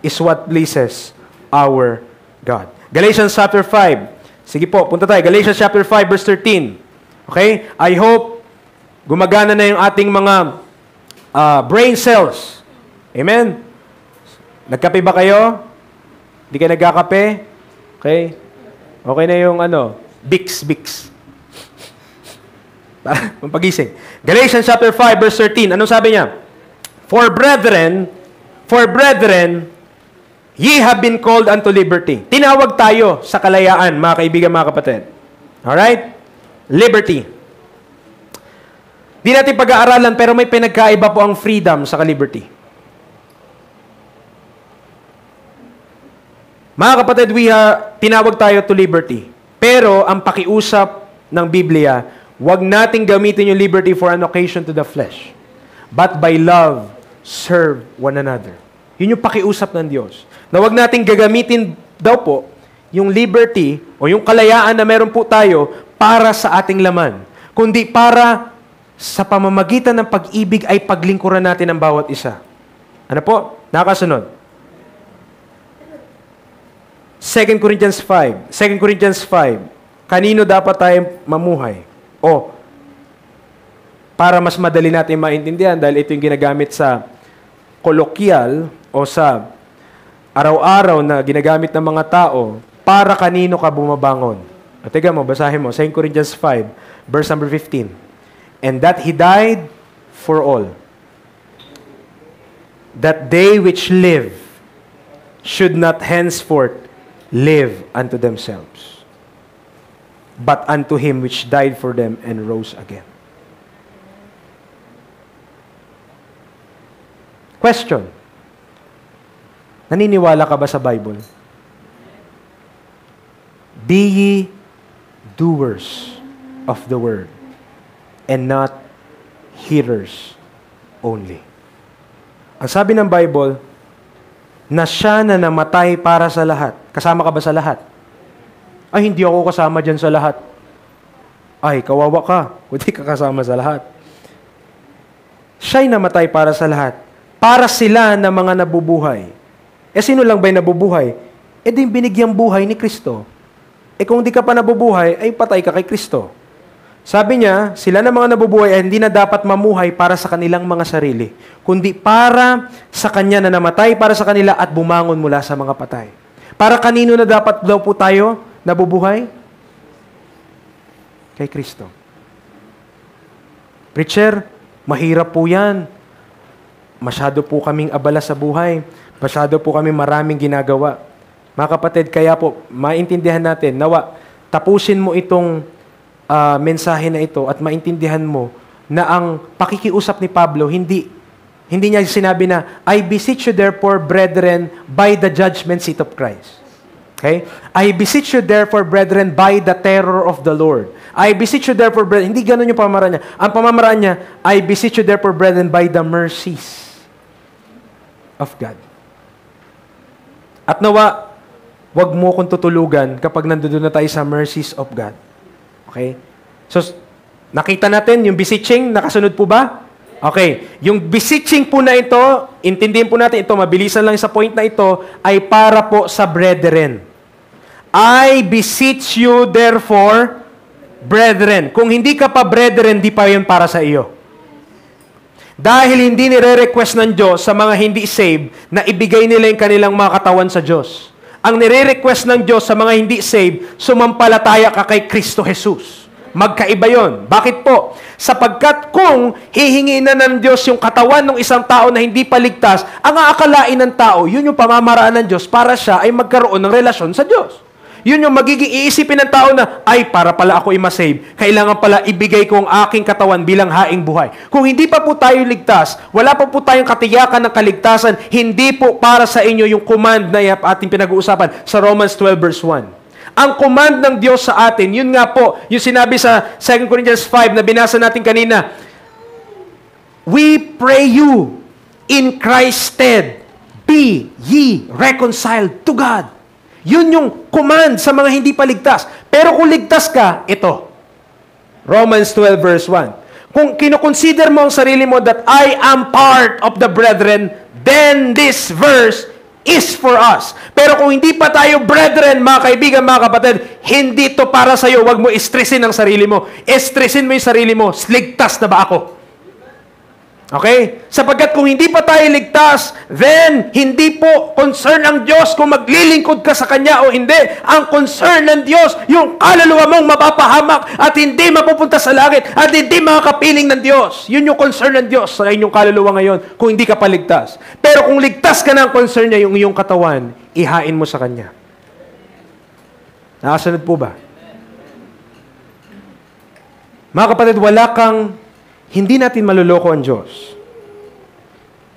is what pleases our God. Galatians chapter 5. Sige po, punta tayo. Galatians chapter 5 verse 13. Okay? I hope gumagana na yung ating mga brain cells. Amen? Nagkape ba kayo? Hindi kayo nagkakape? Okay? Okay na yung Bix. Pampagising. Galatians chapter 5 verse 13. Anong sabi niya? For brethren, ye have been called unto liberty. Tinawag tayo sa kalayaan, mga kaibigan, mga kapatid. Alright? Liberty. Di natin pag-aaralan, pero may pinagkaiba po ang freedom sa liberty. Mga kapatid, tinawag tayo to liberty. Pero ang pakiusap ng Biblia, huwag nating gamitin yung liberty for an occasion to the flesh, but by love, serve one another. Yun yung pakiusap ng Diyos. Na huwag nating gagamitin daw po yung liberty o yung kalayaan na meron po tayo para sa ating laman, kundi para sa pamamagitan ng pag-ibig ay paglingkuran natin ang bawat isa. Ano po? Nakasunod. 2 Corinthians 5. Kanino dapat tayong mamuhay? O, para mas madali natin maintindihan, dahil ito yung ginagamit sa kolokyal o sa araw-araw na ginagamit ng mga tao, para kanino ka bumabangon? At tiga mo, basahin mo, 2 Corinthians 5, verse number 15. And that He died for all, that they which live should not henceforth live unto themselves, but unto Him which died for them and rose again. Question. Naniniwala ka ba sa Bible? Be ye doers of the word, and not hearers only. Ang sabi ng Bible, na siya na namatay para sa lahat. Kasama ka ba sa lahat? Ay, hindi ako kasama dyan sa lahat. Ay, kawawa ka. Hindi ka kasama sa lahat. Siya'y namatay para sa lahat. Para sila na mga nabubuhay. Sino lang ba'y nabubuhay? Din binigyang buhay ni Kristo. Kung di ka pa nabubuhay, ay patay ka kay Kristo. Sabi niya, sila na mga nabubuhay ay hindi na dapat mamuhay para sa kanilang mga sarili, kundi para sa Kanya na namatay para sa kanila at bumangon mula sa mga patay. Para kanino na dapat daw po tayo nabubuhay? Kay Kristo. Preacher, mahirap po yan. Masyado po kaming abala sa buhay. Masyado po kami maraming ginagawa. Mga kapatid, kaya po, maintindihan natin, nawa, tapusin mo itong mensahe na ito at maintindihan mo na ang pakikiusap ni Pablo, hindi niya sinabi na, I beseech you therefore, brethren, by the judgment seat of Christ. Okay? I beseech you therefore, brethren, by the terror of the Lord. I beseech you therefore, brethren, hindi ganun yung pamamaraan niya. Ang pamamaraan niya, I beseech you therefore, brethren, by the mercies of God. At nawa, wag mo kong tutulugan kapag nandoon na tayo sa mercies of God. Okay? So, nakita natin yung beseeching, nakasunod po ba? Okay. Yung beseeching po na ito, intindihin po natin ito, mabilisan lang sa point na ito, ay para po sa brethren. I beseech you therefore, brethren. Kung hindi ka pa brethren, di pa yun para sa iyo. Dahil hindi nire-request ng Diyos sa mga hindi saved na ibigay nila yung kanilang mga katawan sa Diyos. Ang nire-request ng Diyos sa mga hindi saved, sumampalataya ka kay Kristo Jesus. Magkaiba yon. Bakit po? Sapagkat kung hihingi na ng Diyos yung katawan ng isang tao na hindi paligtas, ang aakalain ng tao, yun yung pamamaraan ng Diyos para siya ay magkaroon ng relasyon sa Diyos. Yun yung magiging iisipin ng tao na, ay, para pala ako i-masave, kailangan pala ibigay ko ang aking katawan bilang haing buhay. Kung hindi pa po tayo ligtas, wala pa po tayong katiyakan ng kaligtasan, hindi po para sa inyo yung command na ating pinag-uusapan sa Romans 12 verse 1. Ang command ng Diyos sa atin, yun nga po, yung sinabi sa 2 Corinthians 5 na binasa natin kanina, we pray you in Christ's stead, be ye reconciled to God. Yun yung command sa mga hindi pa ligtas. Pero kung ligtas ka, ito. Romans 12 verse 1. Kung kinoconsider mo ang sarili mo that I am part of the brethren, then this verse is for us. Pero kung hindi pa tayo brethren, mga kaibigan, mga kapatid, hindi to para sa'yo. Huwag mo istresin ang sarili mo. Istresin mo yung sarili mo. Ligtas na ba ako? Okay? Sapagkat kung hindi pa tayo ligtas, then hindi po concern ang Diyos kung maglilingkod ka sa Kanya o hindi. Ang concern ng Diyos, yung kaluluwa mong mapapahamak at hindi mapupunta sa langit at hindi makakapiling ng Diyos. Yun yung concern ng Diyos sa inyong kaluluwa ngayon kung hindi ka pa ligtas. Pero kung ligtas ka na, ang concern niya yung iyong katawan, ihain mo sa Kanya. Nakasunod po ba? Mga kapatid, hindi natin maluloko ang Diyos.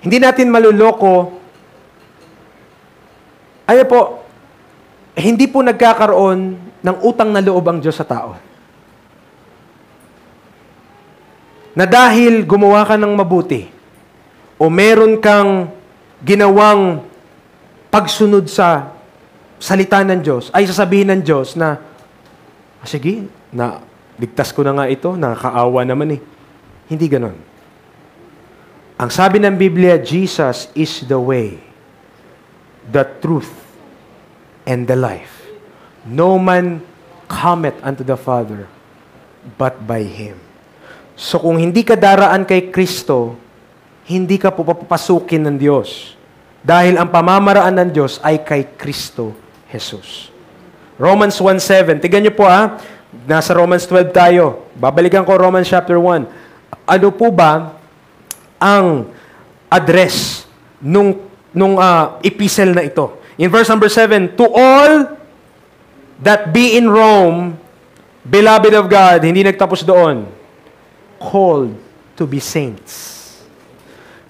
Hindi natin maluloko, hindi po nagkakaroon ng utang na loob ang Diyos sa tao. Na dahil gumawa ka ng mabuti, o meron kang ginawang pagsunod sa salita ng Diyos, ay sasabihin ng Diyos na, sige, ligtas ko na nga ito, nakakaawa naman eh. Hindi ganon. Ang sabi ng Biblia, Jesus is the way, the truth, and the life. No man cometh unto the Father, but by Him. So kung hindi ka daraan kay Kristo, hindi ka po papapasukin ng Diyos. Dahil ang pamamaraan ng Diyos ay kay Kristo Jesus. Romans 1:7. Tignan niyo po nasa Romans 12 tayo. Babalikan ko Romans chapter 1. Ano po ba ang address nung epistle na ito? In verse number 7, to all that be in Rome, beloved of God, hindi nagtapos doon, called to be saints.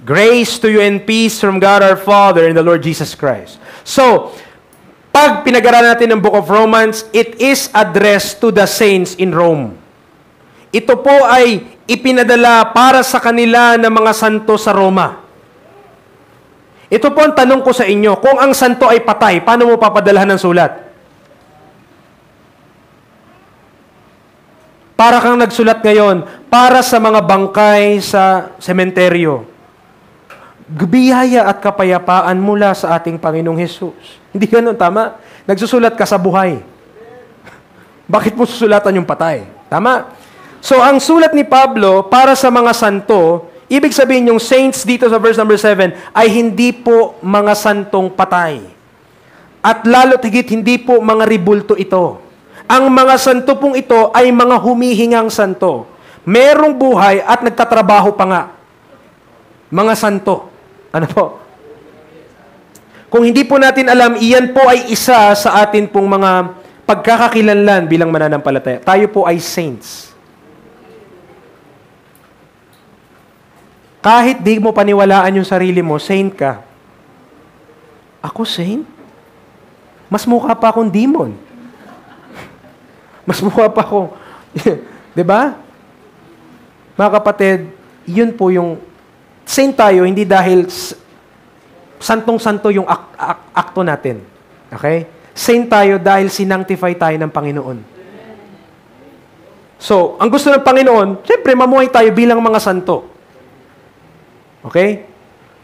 Grace to you and peace from God our Father and the Lord Jesus Christ. So, pag pinag-aralan natin ng Book of Romans, it is addressed to the saints in Rome. Ito po ay ipinadala para sa kanila ng mga santo sa Roma. Ito po ang tanong ko sa inyo, kung ang santo ay patay, paano mo papadalahan ng sulat? Para kang nagsulat ngayon, para sa mga bangkay sa sementeryo. Biyaya at kapayapaan mula sa ating Panginoong Hesus. Hindi ganun, tama? Nagsusulat ka sa buhay. Bakit mo susulatan yung patay? Tama? So, ang sulat ni Pablo para sa mga santo, ibig sabihin yung saints dito sa verse number 7 ay hindi po mga santong patay. At lalo't higit, hindi po mga ribulto ito. Ang mga santo pong ito ay mga humihingang santo. merong buhay at nagtatrabaho pa nga. Mga santo. Ano po? Kung hindi po natin alam, iyan po ay isa sa atin pong mga pagkakakilanlan bilang mananampalataya. Tayo po ay saints. Kahit di mo paniwalaan yung sarili mo, saint ka. Ako saint? Mas mukha pa akong demon. Mas mukha pa ako. Diba? Mga kapatid, yun po yung saint tayo, hindi dahil santong-santo yung akto natin. Okay? Saint tayo dahil sinangtify tayo ng Panginoon. So, ang gusto ng Panginoon, siyempre, mamuhay tayo bilang mga santo. Okay?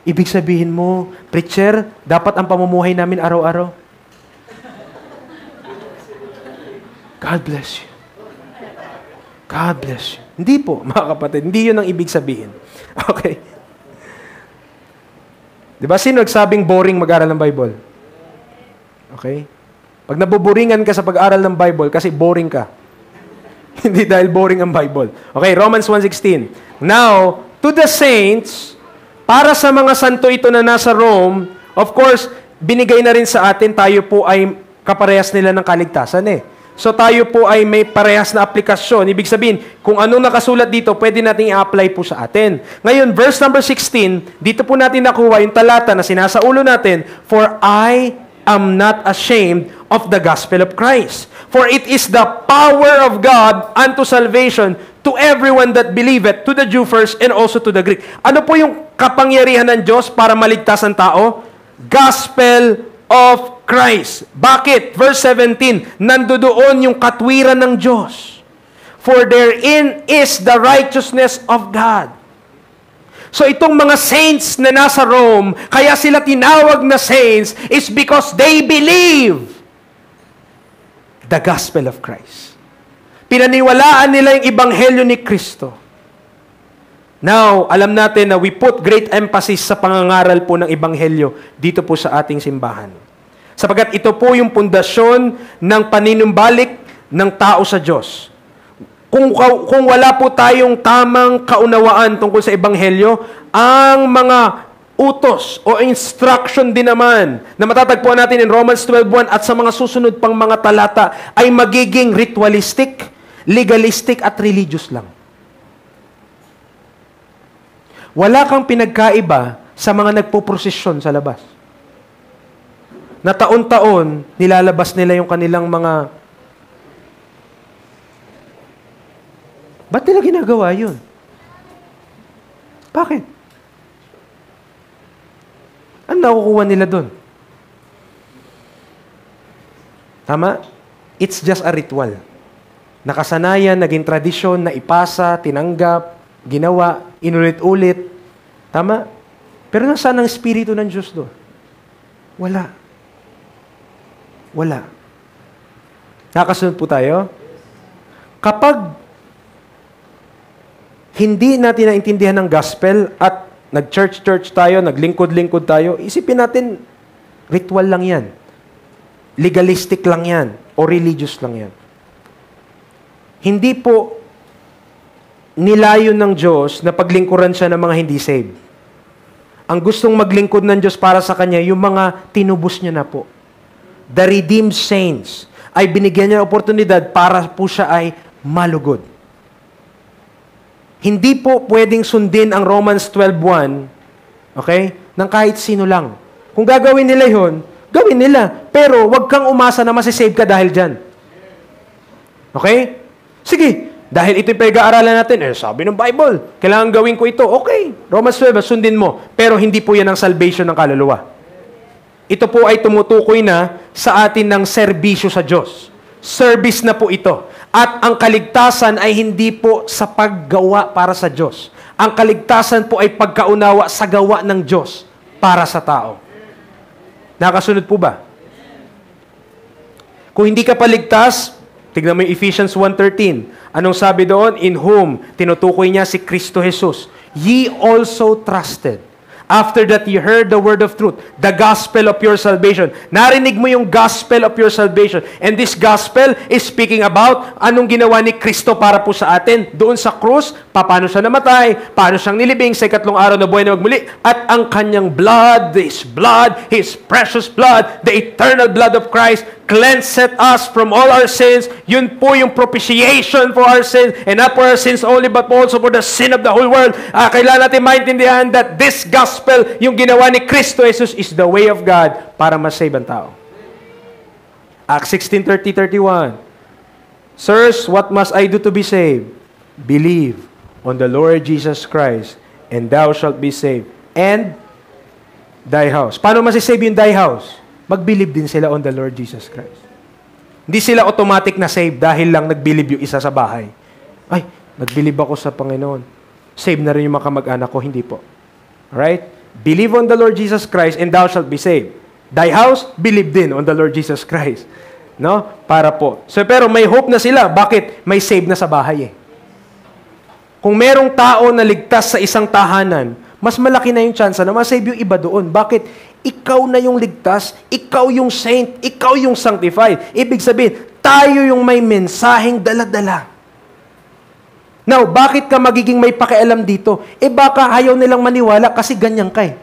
Ibig sabihin mo, preacher, dapat ang pamumuhay namin araw-araw. God bless you. God bless you. Hindi po, mga kapatid. Hindi yun ang ibig sabihin. Okay? Diba? Sino nagsabing boring mag-aral ng Bible? Okay? Pag nabuboringan ka sa pag-aral ng Bible, kasi boring ka. Hindi dahil boring ang Bible. Okay, Romans 1:16. Now, to the saints, para sa mga santo ito na nasa Rome, of course, binigay na rin sa atin, tayo po ay kaparehas nila ng kaligtasan eh. So tayo po ay may parehas na aplikasyon. Ibig sabihin, kung anong nakasulat dito, pwede natin i-apply po sa atin. Ngayon, verse number 16, dito po natin nakuha yung talata na sinasaulo natin, For I am not ashamed of the gospel of Christ. For it is the power of God unto salvation to everyone that believeth, to the Jew first and also to the Greek. Ano po yung kapangyarihan ng Diyos para maligtas ang tao? Gospel of Christ. Bakit? Verse 17, nandoon yung katwiran ng Diyos. For therein is the righteousness of God. So itong mga saints na nasa Rome, kaya sila tinawag na saints, is because they believe the gospel of Christ. Pinaniwalaan nila yung ebanghelyo ni Kristo. Now, alam natin na we put great emphasis sa pangangaral po ng ebanghelyo dito po sa ating simbahan. Sapagat ito po yung pundasyon ng paninumbalik ng tao sa Diyos. Kung wala po tayong tamang kaunawaan tungkol sa ebanghelyo, ang mga utos o instruction din naman na matatagpuan natin in Romans 12:1 at sa mga susunod pang mga talata ay magiging ritualistic, legalistic at religious lang. Wala kang pinagkaiba sa mga nagpoprosesyon sa labas. Na taon-taon, nilalabas nila yung kanilang mga... Ba't nila ginagawa yun? Bakit? Ano nakukuha nila doon? Tama? It's just a ritual. Nakasanayan, naging tradisyon, naipasa, tinanggap, ginawa, inulit-ulit. Tama? Pero nasaan ang Espiritu ng Diyos doon? Wala. Wala. Nakasunod po tayo? Kapag hindi natin naintindihan ng gospel at nag-church-church tayo, naglingkod-lingkod tayo, isipin natin, ritual lang yan. Legalistic lang yan. O religious lang yan. Hindi po nilayon ng Diyos na paglingkuran siya ng mga hindi saved. Ang gustong maglingkod ng Diyos para sa Kanya, yung mga tinubos niya na po. The redeemed saints ay binigyan niya ng oportunidad para po siya ay malugod. Hindi po pwedeng sundin ang Romans 12:1, okay, ng kahit sino lang. Kung gagawin nila yon, gawin nila. Pero wag kang umasa na masisave ka dahil dyan. Okay? Sige, dahil ito'y pag-aaralan natin, sabi ng Bible, kailangan gawin ko ito. Okay, Romans 12, sundin mo. Pero hindi po yan ang salvation ng kaluluwa. Ito po ay tumutukoy na sa atin ng serbisyo sa Diyos. Service na po ito. At ang kaligtasan ay hindi po sa paggawa para sa Diyos. Ang kaligtasan po ay pagkaunawa sa gawa ng Diyos para sa tao. Nakasunod po ba? Kung hindi ka paligtas, tignan mo yung Ephesians 1:13. Anong sabi doon? In whom, tinutukoy niya si Kristo Jesus. Ye also trusted. After that, you heard the word of truth, the gospel of your salvation. Narinig mo yung gospel of your salvation. And this gospel is speaking about anong ginawa ni Kristo para po sa atin. Doon sa krus, paano siya namatay, paano siyang nilibing sa ikatlong araw na buhay na magmuli, at ang kanyang blood, His precious blood, the eternal blood of Christ, cleanseth us from all our sins. Yun po yung propitiation for our sins, and not for our sins only, but also for the sin of the whole world. Kailangan natin maintindihan that this gospel, yung ginawa ni Kristo Jesus, is the way of God para masave ang tao. Acts 16:30-31. Sirs, what must I do to be saved? Believe on the Lord Jesus Christ, and thou shalt be saved, and thy house. Paano masisave yung thy house? Mag-believe din sila on the Lord Jesus Christ. Hindi sila automatic na save dahil lang nag-believe yung isa sa bahay. Ay, nag-believe ako sa Panginoon. Save na rin yung mga kamag-anak ko. Hindi po. Alright? Believe on the Lord Jesus Christ and thou shalt be saved. Thy house, believe din on the Lord Jesus Christ. No? Para po. So, pero may hope na sila. Bakit? May save na sa bahay eh. Kung merong tao na ligtas sa isang tahanan, mas malaki na yung chance na masave yung iba doon. Bakit? Ikaw na yung ligtas, ikaw yung saint, ikaw yung sanctified. Ibig sabihin, tayo yung may mensaheng dala-dala. Now, bakit ka magiging may pakialam dito? Baka ayaw nilang maniwala kasi ganyan ka eh.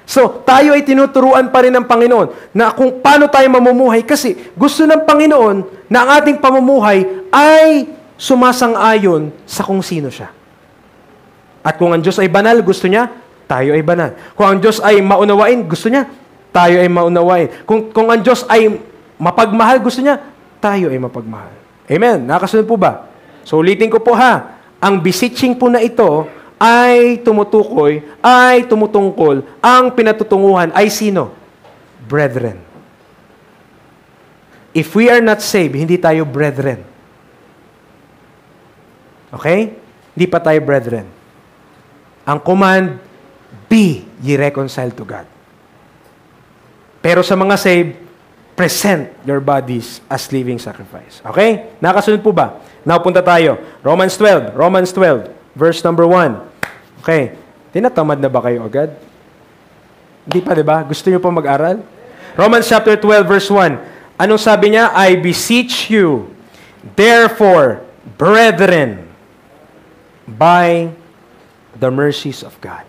So, tayo ay tinuturuan pa rin ng Panginoon na kung paano tayo mamumuhay kasi gusto ng Panginoon na ang ating pamumuhay ay sumasang-ayon sa kung sino siya. At kung ang Diyos ay banal, gusto niya, tayo ay banal. Kung ang Diyos ay maunawain, gusto niya, tayo ay maunawain. Kung ang Diyos ay mapagmahal, gusto niya, tayo ay mapagmahal. Amen? Nakasunod po ba? So ulitin ko po ha, ang beseeching po na ito ay tumutukoy, ay tumutungkol, ang pinatutunguhan ay sino? Brethren. If we are not saved, hindi tayo brethren. Okay? Hindi pa tayo brethren. Ang command, be ye reconciled to God. Pero sa mga saved, present your bodies as living sacrifice. Okay? Nakasunod po ba? Now, punta tayo. Romans 12, verse number 1. Okay. Tinatamad na ba kayo agad? Hindi pa, di ba? Gusto niyo pa mag-aral? Romans chapter 12, verse 1. Anong sabi niya? I beseech you, therefore, brethren, by the mercies of God.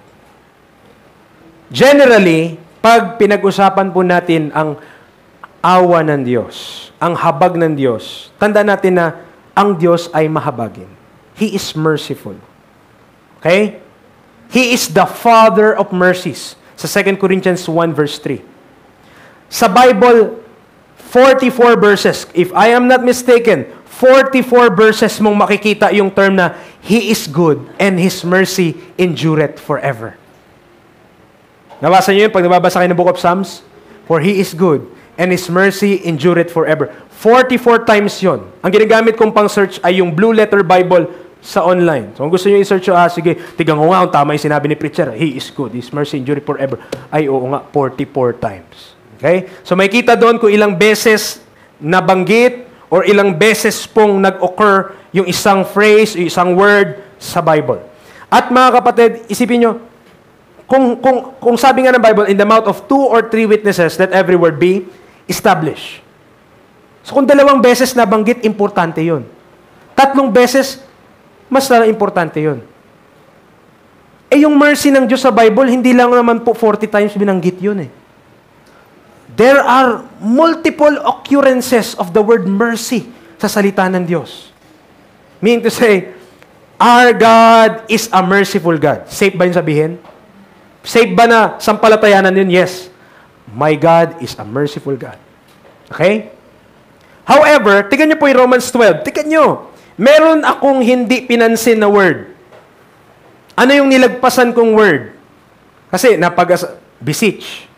Generally, pag pinag-usapan po natin ang awa ng Diyos, ang habag ng Diyos, tandaan natin na ang Diyos ay mahabagin. He is merciful. Okay? He is the Father of mercies. Sa 2 Corinthians 1 verse 3. Sa Bible, 44 verses. If I am not mistaken, 44 verses mong makikita yung term na He is good and His mercy endureth forever. Nabasa niyo yun pag nababasa kayo ng Book of Psalms? For He is good, and His mercy endureth forever. 44 times yon. Ang ginagamit kong pang-search ay yung Blue Letter Bible sa online. So kung gusto niyo i-search, sige, tignan ko nga kung tama yung sinabi ni preacher. He is good, His mercy endureth forever. Ay, oo nga, 44 times. Okay? So may kita doon kung ilang beses nabanggit or ilang beses pong nag-occur yung isang phrase, yung isang word sa Bible. At mga kapatid, isipin nyo, kung sabi nga ng Bible, in the mouth of 2 or 3 witnesses, let every word be established. So kung 2 beses nabanggit, importante yun. 3 beses, mas na importante yun. Yung mercy ng Diyos sa Bible, hindi lang naman po 40 times binanggit yun eh. There are multiple occurrences of the word mercy sa salita ng Diyos. Meaning to say, our God is a merciful God. Safe ba yung sabihin? Safe ba na sampalatayanan yun? Yes. My God is a merciful God. Okay? However, tignan niyo po yung Romans 12. Tignan niyo. Meron akong hindi pinansin na word. Ano yung nilagpasan kong word? Kasi beseech.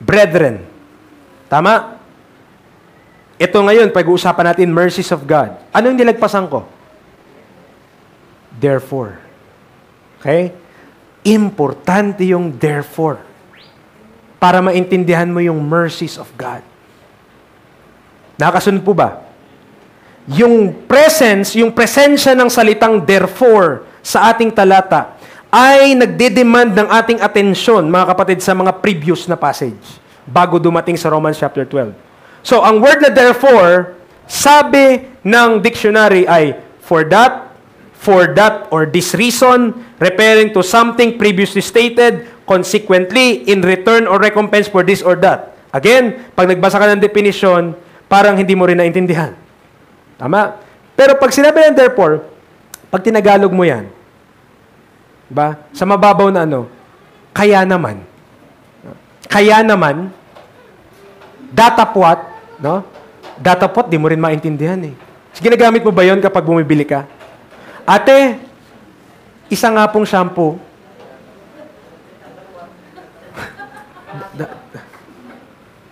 Brethren. Tama? Ito ngayon, pag-uusapan natin, mercies of God. Ano yung nilagpasan ko? Therefore. Okay? Importante yung therefore. Para maintindihan mo yung mercies of God. Nakasunod po ba? Yung presence, yung presensya ng salitang therefore sa ating talata ay nagde-demand ng ating atensyon, mga kapatid, sa mga previous na passage bago dumating sa Romans chapter 12. So, ang word na therefore, sabi ng dictionary ay for that, or this reason, referring to something previously stated, consequently, in return or recompense for this or that. Again, pag nagbasa ka ng definition, parang hindi mo rin naintindihan. Tama? Pero pag sinabi ng therefore, pag tinagalog mo yan, ba? Sa mababaw na kaya naman. Kaya naman, datapwat, no? Datapwat, di mo rin maintindihan eh. Ginagamit mo ba yon kapag bumibili ka? Ate, isa nga pong shampoo.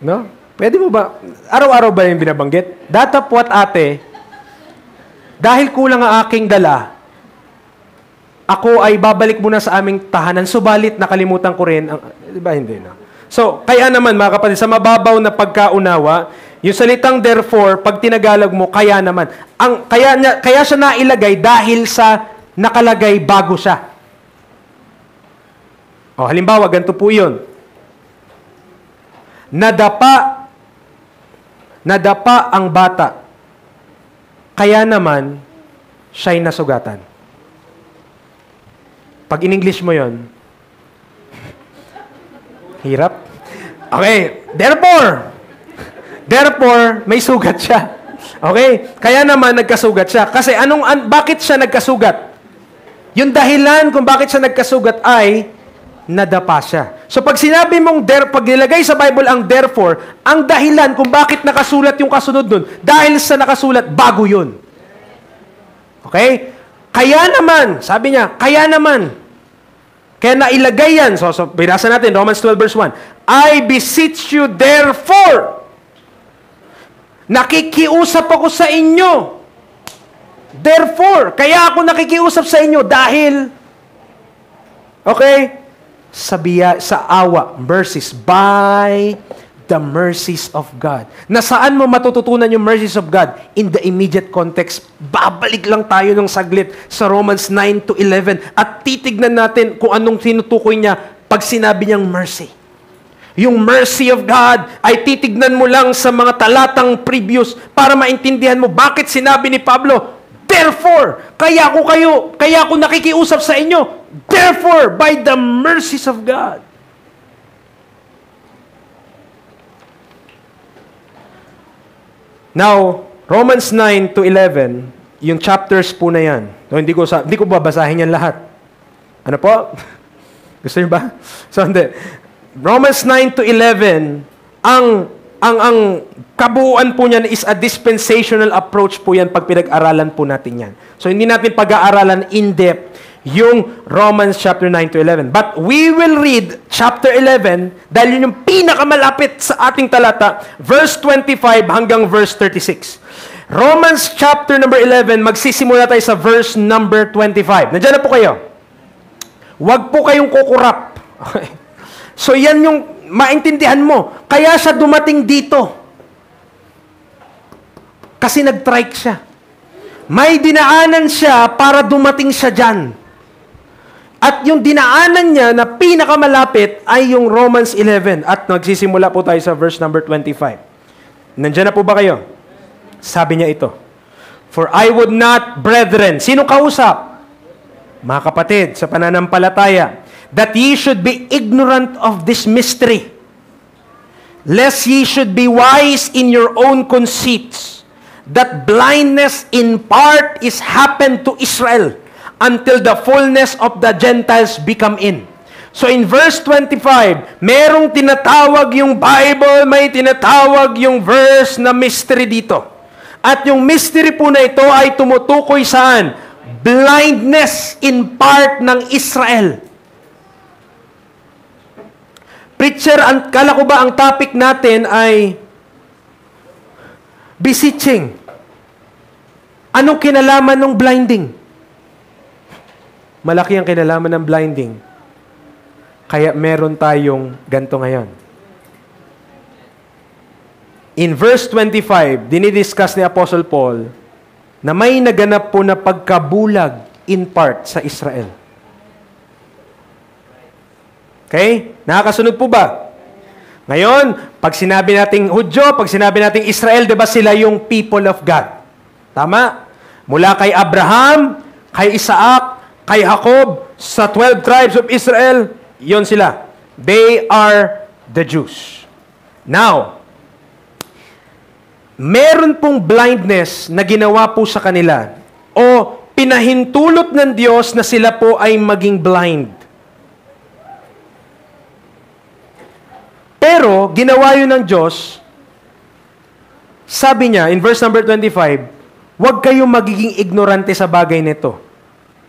No? Pwede mo ba? Araw-araw ba yung binabanggit? Datapwat, ate, dahil kulang ang aking dala, ako ay babalik muna sa aming tahanan, subalit nakalimutan ko rin. Di ba hindi na? So, kaya naman mga kapatid, sa mababaw na pagkaunawa, yung salitang therefore, pag tinagalag mo, kaya naman. Kaya siya nailagay dahil sa nakalagay bago siya. O, halimbawa, ganito po yun. Nadapa ang bata. Kaya naman, siya'y nasugatan. Pag in-English mo yon, hirap. Okay, therefore, may sugat siya. Okay? Kaya naman nagkasugat siya. Kasi bakit siya nagkasugat? Yung dahilan kung bakit siya nagkasugat ay nadapa siya. So pag sinabi mong pag nilagay sa Bible ang therefore, ang dahilan kung bakit nakasulat yung kasunod nun, dahil sa nakasulat, bago yun. Okay? Kaya naman, sabi niya, kaya naman. Kaya nailagay yan. So binasa natin, Romans 12 verse 1. I beseech you therefore. Nakikiusap ako sa inyo. Therefore, kaya ako nakikiusap sa inyo dahil, okay, sa awa, mercies, by the mercies of God. Na saan mo matututunan yung mercies of God? In the immediate context. Babalik lang tayo ng saglit sa Romans 9 to 11 at titignan natin kung anong tinutukoy niya pag sinabi niyang mercy. Yung mercy of God ay titignan mo lang sa mga talatang previous para maintindihan mo bakit sinabi ni Pablo, therefore, kaya ako nakikiusap sa inyo, therefore, by the mercies of God. Now, Romans 9 to 11, yung chapters po na yan. No, hindi ko babasahin yan lahat. Ano po? Gusto niyo ba? So, hindi. Romans 9 to 11, ang kabuuan po niyan is a dispensational approach po yan pag pinag-aralan po natin yan. So, hindi natin pag-aaralan in-depth yung Romans chapter 9 to 11. But we will read chapter 11 dahil yun yung pinakamalapit sa ating talata, verse 25 hanggang verse 36. Romans chapter number 11, magsisimula tayo sa verse number 25. Nandiyan na po kayo. Huwag po kayong kukurap. Okay. So yan yung maintindihan mo. Kaya siya dumating dito. Kasi nag-trike siya. May dinaanan siya para dumating siya dyan. At yung dinaanan niya na pinakamalapit ay yung Romans 11. At nagsisimula po tayo sa verse number 25. Nandiyan na po ba kayo? Sabi niya ito. For I would not, brethren, sino kausap? Mga kapatid, sa pananampalataya, that ye should be ignorant of this mystery, lest ye should be wise in your own conceits, that blindness in part is happened to Israel, until the fullness of the Gentiles become in. So in verse 25, merong tinatawag yung Bible, may tinatawag yung verse na mystery dito. At yung mystery po na ito ay tumutukoy saan? Blindness in part ng Israel. Preacher, kala ko ba ang topic natin ay beseeching? Anong kinalaman ng blinding? Malaki ang kinalaman ng blinding. Kaya meron tayong ganito ngayon. In verse 25, dinidiscuss ni Apostle Paul na may naganap po na pagkabulag in part sa Israel. Okay? Nakakasunod po ba? Ngayon, pag sinabi nating Hudyo, pag sinabi nating Israel, di ba sila yung people of God? Tama? Mula kay Abraham, kay Isaac, kay Jacob, sa 12 tribes of Israel, yon sila. They are the Jews. Now, meron pong blindness na ginawa po sa kanila o pinahintulot ng Diyos na sila po ay maging blind. Pero, ginawa yun ng Diyos, sabi niya, in verse number 25, huwag kayong magiging ignorante sa bagay nito.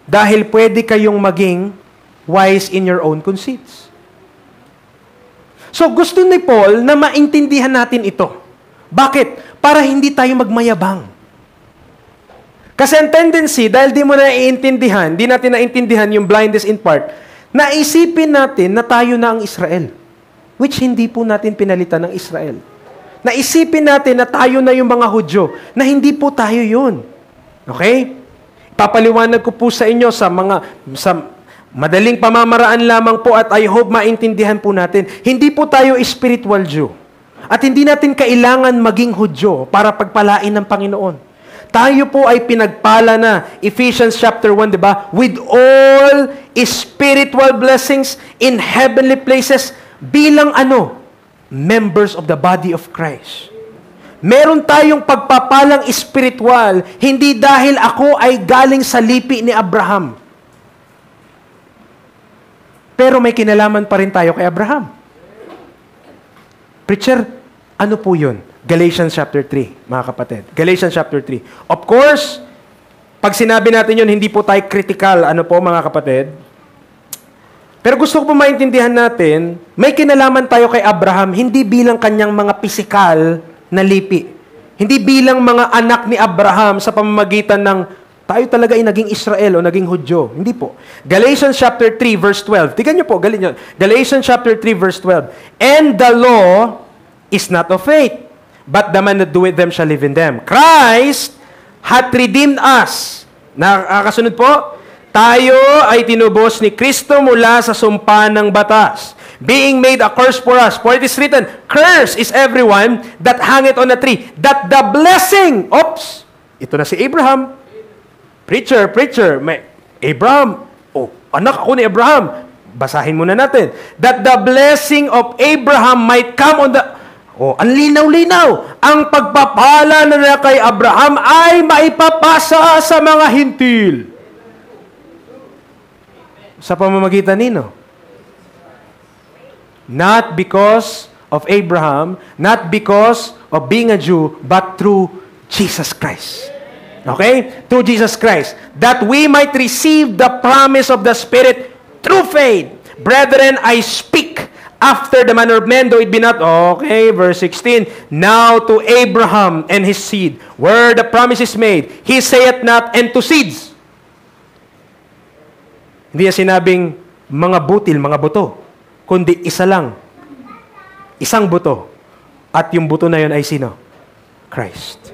Dahil pwede kayong maging wise in your own conceits. So, gusto ni Paul na maintindihan natin ito. Bakit? Para hindi tayo magmayabang. Kasi ang tendency, dahil di mo naiintindihan, di natin naintindihan yung blindness in part, naisipin natin na tayo na ang Israel. Which hindi po natin pinalitan ng Israel. Naisipin natin na tayo na yung mga Hudyo, na hindi po tayo yun. Okay? Papaliwanag ko po sa inyo sa madaling pamamaraan lamang po at I hope maintindihan po natin. Hindi po tayo spiritual Jew. At hindi natin kailangan maging Hudyo para pagpalain ng Panginoon. Tayo po ay pinagpala na, Ephesians chapter 1, di ba? With all spiritual blessings in heavenly places, bilang members of the body of Christ. Meron tayong pagpapalang espiritual, hindi dahil ako ay galing sa lipi ni Abraham. Pero may kinalaman pa rin tayo kay Abraham. Preacher, ano po yun? Galatians chapter 3, mga kapatid. Galatians chapter 3. Of course, pag sinabi natin yun, hindi po tayo critical, mga kapatid. Pero gusto ko po maintindihan natin, may kinalaman tayo kay Abraham, hindi bilang kanyang mga pisikal na lipi. Hindi bilang mga anak ni Abraham sa pamamagitan ng tayo talaga ay naging Israel o naging Hudyo. Hindi po. Galatians chapter 3 verse 12. Tingnan niyo po, Galatians chapter 3 verse 12. And the law is not of faith, but the man that doeth them shall live in them. Christ hath redeemed us. Nakakasunod po? Tayo ay tinubos ni Kristo mula sa sumpa ng batas, being made a curse for us. For it is written, curse is everyone that hangeth on a tree, that the blessing, ito na si Abraham. Preacher, Abraham, anak ako ni Abraham. Basahin muna natin. That the blessing of Abraham might come on the... ang linaw-linaw. Ang pagpapala na kay Abraham ay maipapasa sa mga hintil. Sa pamamagitan nino? Not because of Abraham, not because of being a Jew, but through Jesus Christ. Okay? Through Jesus Christ. That we might receive the promise of the Spirit through faith. Brethren, I speak after the manner of men, though it be not. Okay, verse 16. Now to Abraham and his seed, where the promise is made, he saith not, and to seeds. Hindi niya sinabing mga butil, mga buto, kundi isa lang. Isang buto. At yung buto na yun ay sino? Christ.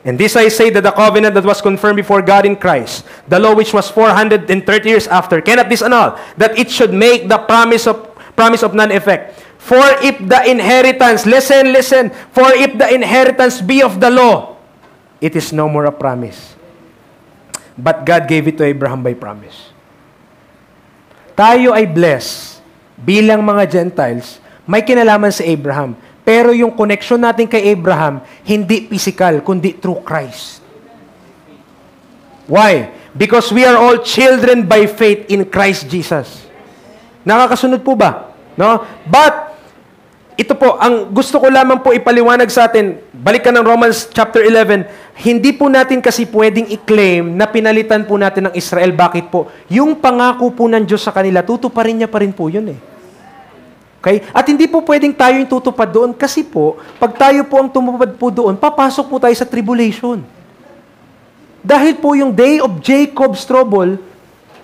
And this I say that the covenant that was confirmed before God in Christ, the law which was 430 years after, cannot disannul, that it should make the promise of none effect. For if the inheritance, listen, for if the inheritance be of the law, it is no more a promise. But God gave it to Abraham by promise. Tayo ay blessed bilang mga Gentiles, may kinalaman sa Abraham. Pero yung connection natin kay Abraham, hindi physical, kundi through Christ. Why? Because we are all children by faith in Christ Jesus. Nakakasunod po ba? No? But, ito po, ang gusto ko lamang po ipaliwanag sa atin, balik ka ng Romans chapter 11, hindi po natin kasi pwedeng i-claim na pinalitan po natin ng Israel. Bakit po? Yung pangako po ng Diyos sa kanila, tutuparin niya pa rin po yun eh. Okay? At hindi po pwedeng tayo yung tutupad doon kasi po, pag tayo po ang tumupad po doon, papasok po tayo sa tribulation. Dahil po yung day of Jacob's trouble,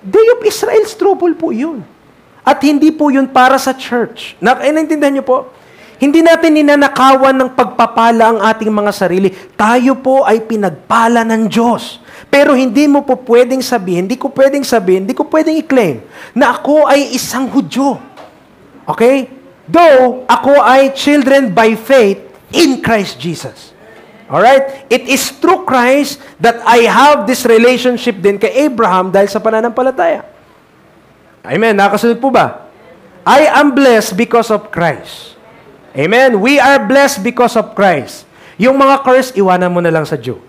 day of Israel's trouble po yun. At hindi po yun para sa church. Naintindihan niyo po? Hindi natin ninanakawan ng pagpapala ang ating mga sarili. Tayo po ay pinagpala ng Diyos. Pero hindi mo po pwedeng sabihin, hindi ko pwedeng i-claim na ako ay isang Hudyo. Okay? Though, ako ay children by faith in Christ Jesus. Alright? It is through Christ that I have this relationship din kay Abraham dahil sa pananampalataya. Amen. Nakasunod po ba? I am blessed because of Christ. Amen. We are blessed because of Christ. Yung mga curse, iwanan mo na lang sa Jew.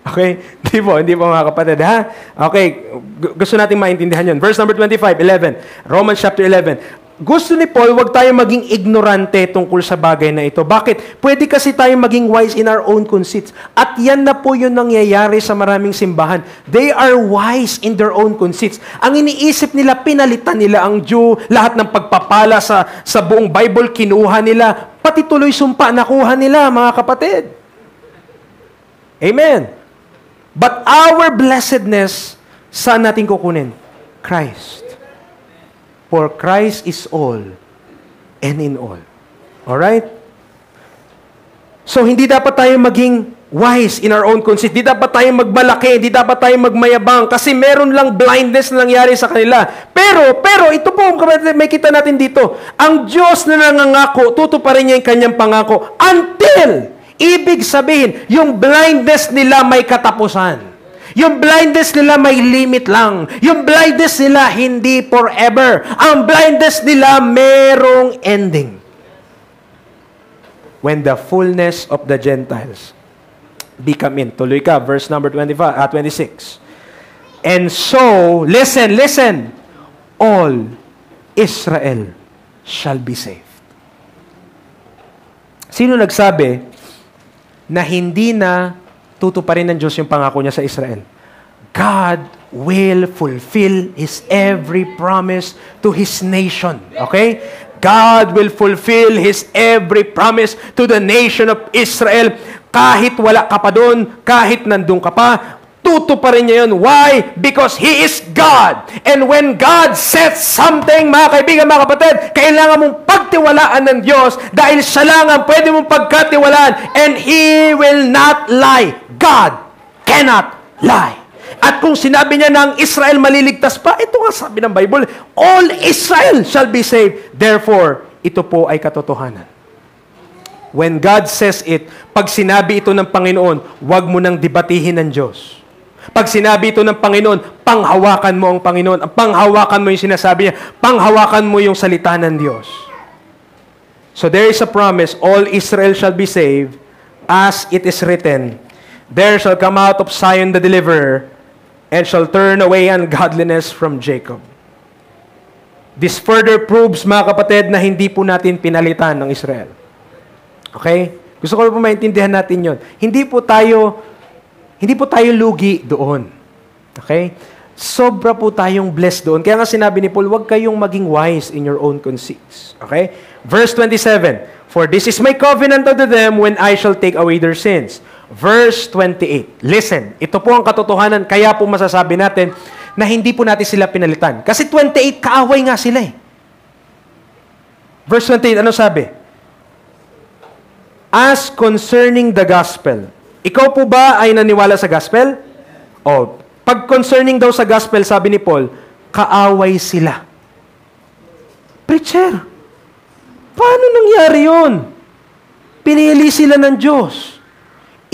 Okay? Hindi po mga kapatid, ha? Okay, gusto natin maintindihan yun. Verse number 25, 11. Romans chapter 11. Gusto ni Paul, huwag tayo maging ignorante tungkol sa bagay na ito. Bakit? Pwede kasi tayo maging wise in our own conceits. At yan na po yung nangyayari sa maraming simbahan. They are wise in their own conceits. Ang iniisip nila, pinalitan nila ang Jew, lahat ng pagpapala sa buong Bible, kinuha nila. Pati tuloy sumpa, nakuha nila, mga kapatid. Amen. But our blessedness, saan natin kukunin? Christ. For Christ is all and in all. Alright? So, hindi dapat tayo maging wise in our own conceit. Hindi dapat tayo magmalaki. Hindi dapat tayo magmayabang. Kasi meron lang blindness na nangyari sa kanila. Pero, ito po, may kita natin dito. Ang Diyos na nangangako, tutuparin niya yung kanyang pangako. Until, ibig sabihin, yung blindness nila may katapusan. Yung blindness nila may limit lang. Yung blindness nila hindi forever. Ang blindness nila merong ending. When the fullness of the Gentiles become in. Tuloy ka, verse number 26. And so, listen. All Israel shall be saved. Sino nagsabi na hindi na tutuparin ng Diyos yung pangako niya sa Israel? God will fulfill His every promise to His nation. Okay? God will fulfill His every promise to the nation of Israel. Kahit wala ka pa doon, kahit nandun ka pa, tutuparin niya yun. Why? Because He is God. And when God says something, mga kaibigan, mga kapatid, kailangan mong pagtiwalaan ng Diyos dahil siya lang ang pwede mong pagkatiwalaan. And He will not lie. God cannot lie. At kung sinabi niya na ang Israel maliligtas pa, ito nga sabi ng Bible, all Israel shall be saved. Therefore, ito po ay katotohanan. When God says it, pag sinabi ito ng Panginoon, huwag mo nang debatihin ng Diyos. Pag sinabi ito ng Panginoon, panghawakan mo ang Panginoon. Panghawakan mo yung sinasabi niya. Panghawakan mo yung salita ng Diyos. So there is a promise, all Israel shall be saved, as it is written, there shall come out of Zion the deliverer, and shall turn away ungodliness from Jacob. This further proves, mga kapatid, na hindi po natin pinalitan ng Israel. Okay? Gusto ko po maintindihan natin yon. Hindi po tayo lugi doon. Okay? Sobra po tayong blessed doon. Kaya nga sinabi ni Paul, huwag kayong maging wise in your own conceits. Okay? Verse 27, for this is my covenant unto them when I shall take away their sins. Verse 28. Listen, ito po ang katotohanan, kaya po masasabi natin na hindi po natin sila pinalitan. Kasi 28, kaaway nga sila eh. Verse 28, ano sabi? As concerning the gospel. Ikaw po ba ay naniwala sa gospel? O, pag concerning daw sa gospel, sabi ni Paul, kaaway sila. Preacher, paano nangyari yun? Pinili sila ng Diyos.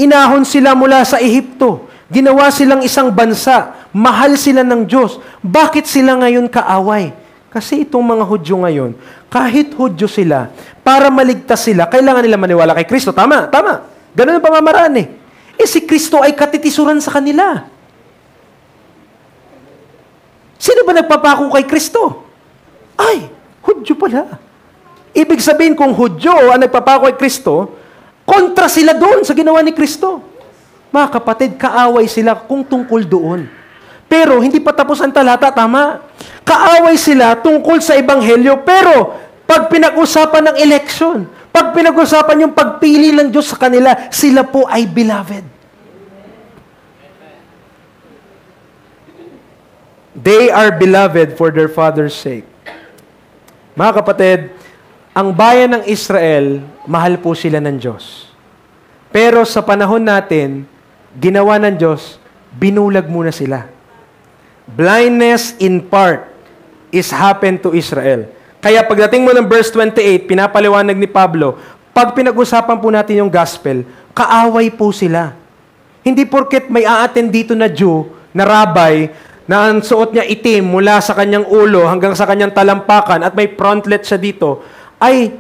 Inahon sila mula sa Ehipto. Ginawa silang isang bansa. Mahal sila ng Diyos. Bakit sila ngayon kaaway? Kasi itong mga Hudyo ngayon, kahit Hudyo sila, para maligtas sila, kailangan nila maniwala kay Kristo. Tama. Ganun ang pamamaraan eh. Si Kristo ay katitisuran sa kanila. Sino ba nagpapako kay Kristo? Ay, Hudyo pala. Ibig sabihin, kung Hudyo ang nagpapako kay Kristo, kontra sila doon sa ginawa ni Kristo. Mga kapatid, kaaway sila kung tungkol doon. Pero hindi pa tapos ang talata, tama? Kaaway sila tungkol sa ebanghelyo, pero pag pinag-usapan ng election, pag pinag-usapan yung pagpili ng Diyos sa kanila, sila po ay beloved. They are beloved for their father's sake. Mga kapatid, ang bayan ng Israel, mahal po sila ng Diyos. Pero sa panahon natin, ginawa ng Diyos, binulag muna sila. Blindness in part is happened to Israel. Kaya pagdating mo ng verse 28, pinapaliwanag ni Pablo, pag pinag-usapan po natin yung gospel, kaaway po sila. Hindi porket may a-attend dito na Jew, na rabbi, na ang suot niya itim mula sa kanyang ulo hanggang sa kanyang talampakan at may frontlet siya dito, ay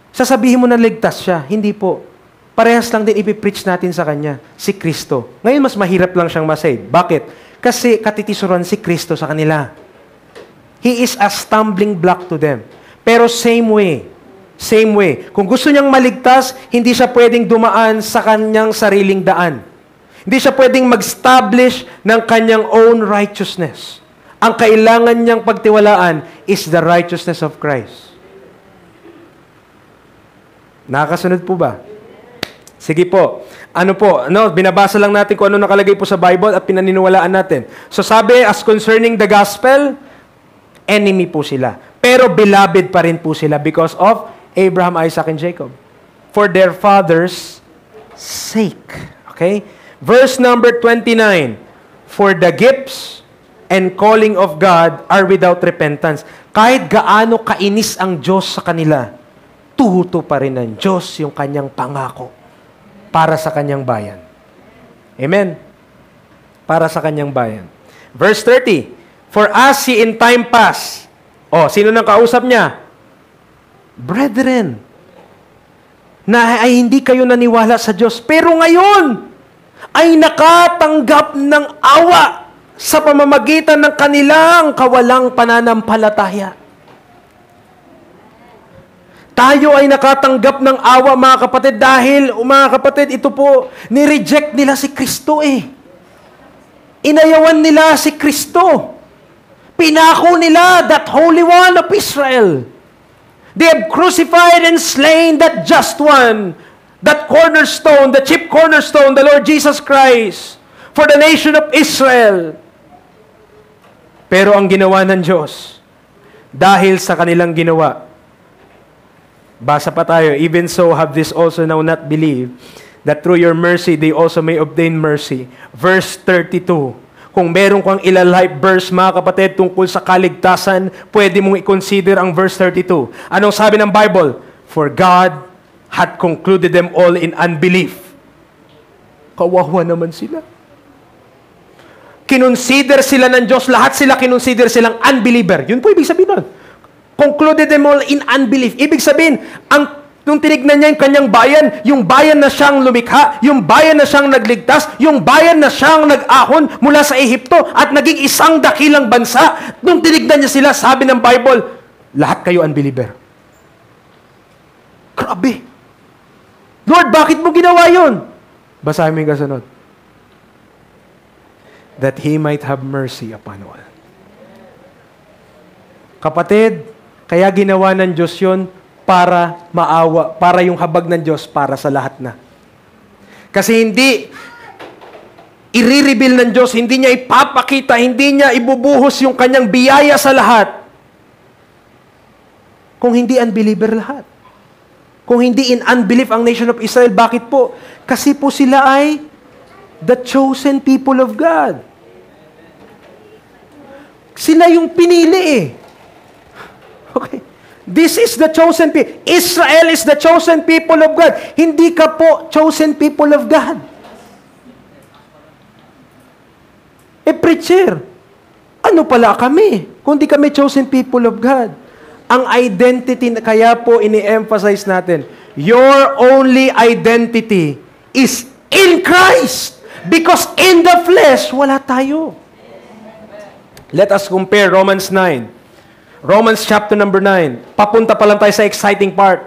sasabihin mo na ligtas siya. Hindi po. Parehas lang din ipipreach natin sa kanya, si Kristo. Ngayon, mas mahirap lang siyang masave. Bakit? Kasi katitisuran si Kristo sa kanila. He is a stumbling block to them. Pero same way. Kung gusto niyang maligtas, hindi siya pwedeng dumaan sa kanyang sariling daan. Hindi siya pwedeng mag-establish ng kanyang own righteousness. Ang kailangan niyang pagtiwalaan is the righteousness of Christ. Nakakasunod po ba? Sige po. Binabasa lang natin kung ano nakalagay po sa Bible at pinaniniwalaan natin. So sabi, as concerning the gospel, enemy po sila. Pero beloved pa rin po sila because of Abraham, Isaac, and Jacob. For their father's sake. Okay? Verse number 29. For the gifts and calling of God are without repentance. Kahit gaano kainis ang Diyos sa kanila, tuhuto pa rin ng Diyos yung kanyang pangako para sa kanyang bayan. Amen? Para sa kanyang bayan. Verse 30. For us he in time past. Sino nang kausap niya? Brethren, na ay hindi kayo naniwala sa Diyos, pero ngayon ay nakatanggap ng awa sa pamamagitan ng kanilang kawalang pananampalataya. Tayo ay nakatanggap ng awa, mga kapatid, dahil, mga kapatid, ito po, nireject nila si Kristo Inayawan nila si Kristo. Pinako nila that Holy One of Israel. They have crucified and slain that just one, that cornerstone, the chief cornerstone, the Lord Jesus Christ, for the nation of Israel. Pero ang ginawa ng Diyos, dahil sa kanilang ginawa, basa pa tayo, even so have this also now not believed, that through your mercy they also may obtain mercy. Verse 32. Kung meron kang ilalife verse, mga kapatid, tungkol sa kaligtasan, pwede mong i-consider ang verse 32. Anong sabi ng Bible? For God had concluded them all in unbelief. Kawawa naman sila. Kinonsider sila ng Diyos, lahat sila kinonsider silang unbeliever. Yun po ibig sabihin nun. Concluded them all in unbelief. Ibig sabihin, nung tinignan niya yung bayan na siyang lumikha, yung bayan na siyang nagligtas, yung bayan na siyang nag-ahon mula sa Ehipto at naging isang dakilang bansa, nung tinignan niya sila, sabi ng Bible, lahat kayo unbeliever. Grabe. Lord, bakit mo ginawa yun? Basahin mo yung kasunod. That He might have mercy upon all. Kapatid, kaya ginawa ng Diyos yun para maawa, para yung habag ng Diyos para sa lahat na. Kasi hindi i-reveal ng Diyos, hindi niya ipapakita, hindi niya ibubuhos yung kanyang biyaya sa lahat kung hindi unbeliever lahat. Kung hindi in unbelief ang nation of Israel, bakit po? Kasi po sila ay the chosen people of God. Sila yung pinili Okay. This is the chosen people. Israel is the chosen people of God. Hindi ka po chosen people of God. Preacher, ano pala kami? Kundi kami chosen people of God. Ang identity, kaya po ini-emphasize natin, your only identity is in Christ. Because in the flesh, wala tayo. Let us compare Romans 9. Romans chapter number 9. Papunta pa lang tayo sa exciting part.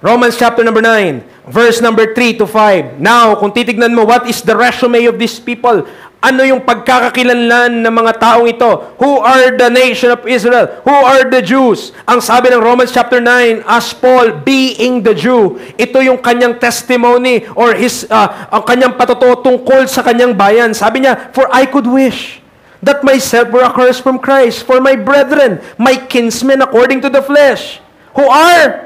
Romans chapter number 9, verse number 3 to 5. Now, kung titignan mo, what is the resume of these people? Ano yung pagkakakilanlan ng mga taong ito? Who are the nation of Israel? Who are the Jews? Ang sabi ng Romans chapter 9, as Paul being the Jew, ito yung kanyang testimony or ang kanyang patotoo tungkol sa kanyang bayan. Sabi niya, for I could wish that myself were accursed from Christ for my brethren, my kinsmen according to the flesh, who are,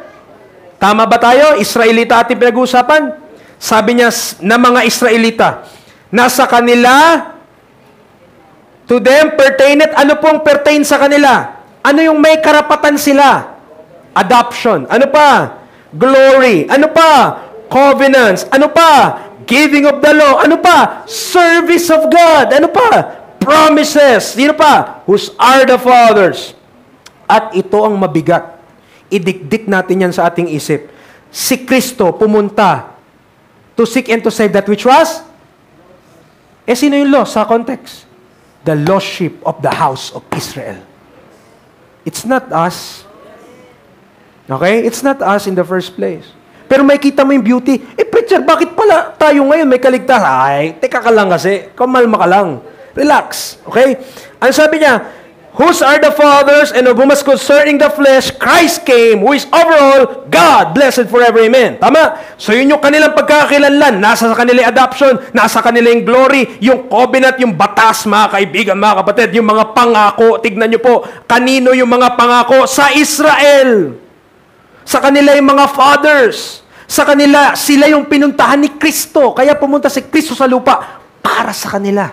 tama ba tayo? Israelita ating pinag-uusapan? Sabi niya na mga Israelita, nasa kanila, to them pertaineth, ano pong pertain sa kanila? Ano yung may karapatan sila? Adoption. Ano pa? Glory. Ano pa? Covenants. Ano pa? Giving of the law. Ano pa? Service of God. Ano pa? Promises. Sino pa? Whose are the fathers. At ito ang mabigat. Idikdik natin yan sa ating isip. Si Kristo pumunta to seek and to save that which was? Sino yung lost sa context? The lost sheep of the house of Israel. It's not us. Okay? It's not us in the first place. Pero may kita mo yung beauty. Preacher, bakit pala tayo ngayon may kaligtasan? Ay, teka ka lang kasi. Kumalma ka lang. Relax. Okay? Ano sabi niya? Whose are the fathers and of whom is concerning the flesh, Christ came, who is over all, God, blessed forever. Amen. Tama? So yun yung kanilang pagkakakilanlan. Nasa sa kanilang adoption, nasa kanilang glory, yung covenant, yung batas, mga kaibigan, mga kapatid, yung mga pangako. Tignan nyo po, kanino yung mga pangako? Sa Israel. Sa kanila yung mga fathers. Sa kanila, sila yung pinuntahan ni Kristo. Kaya pumunta si Kristo sa lupa para sa kanila.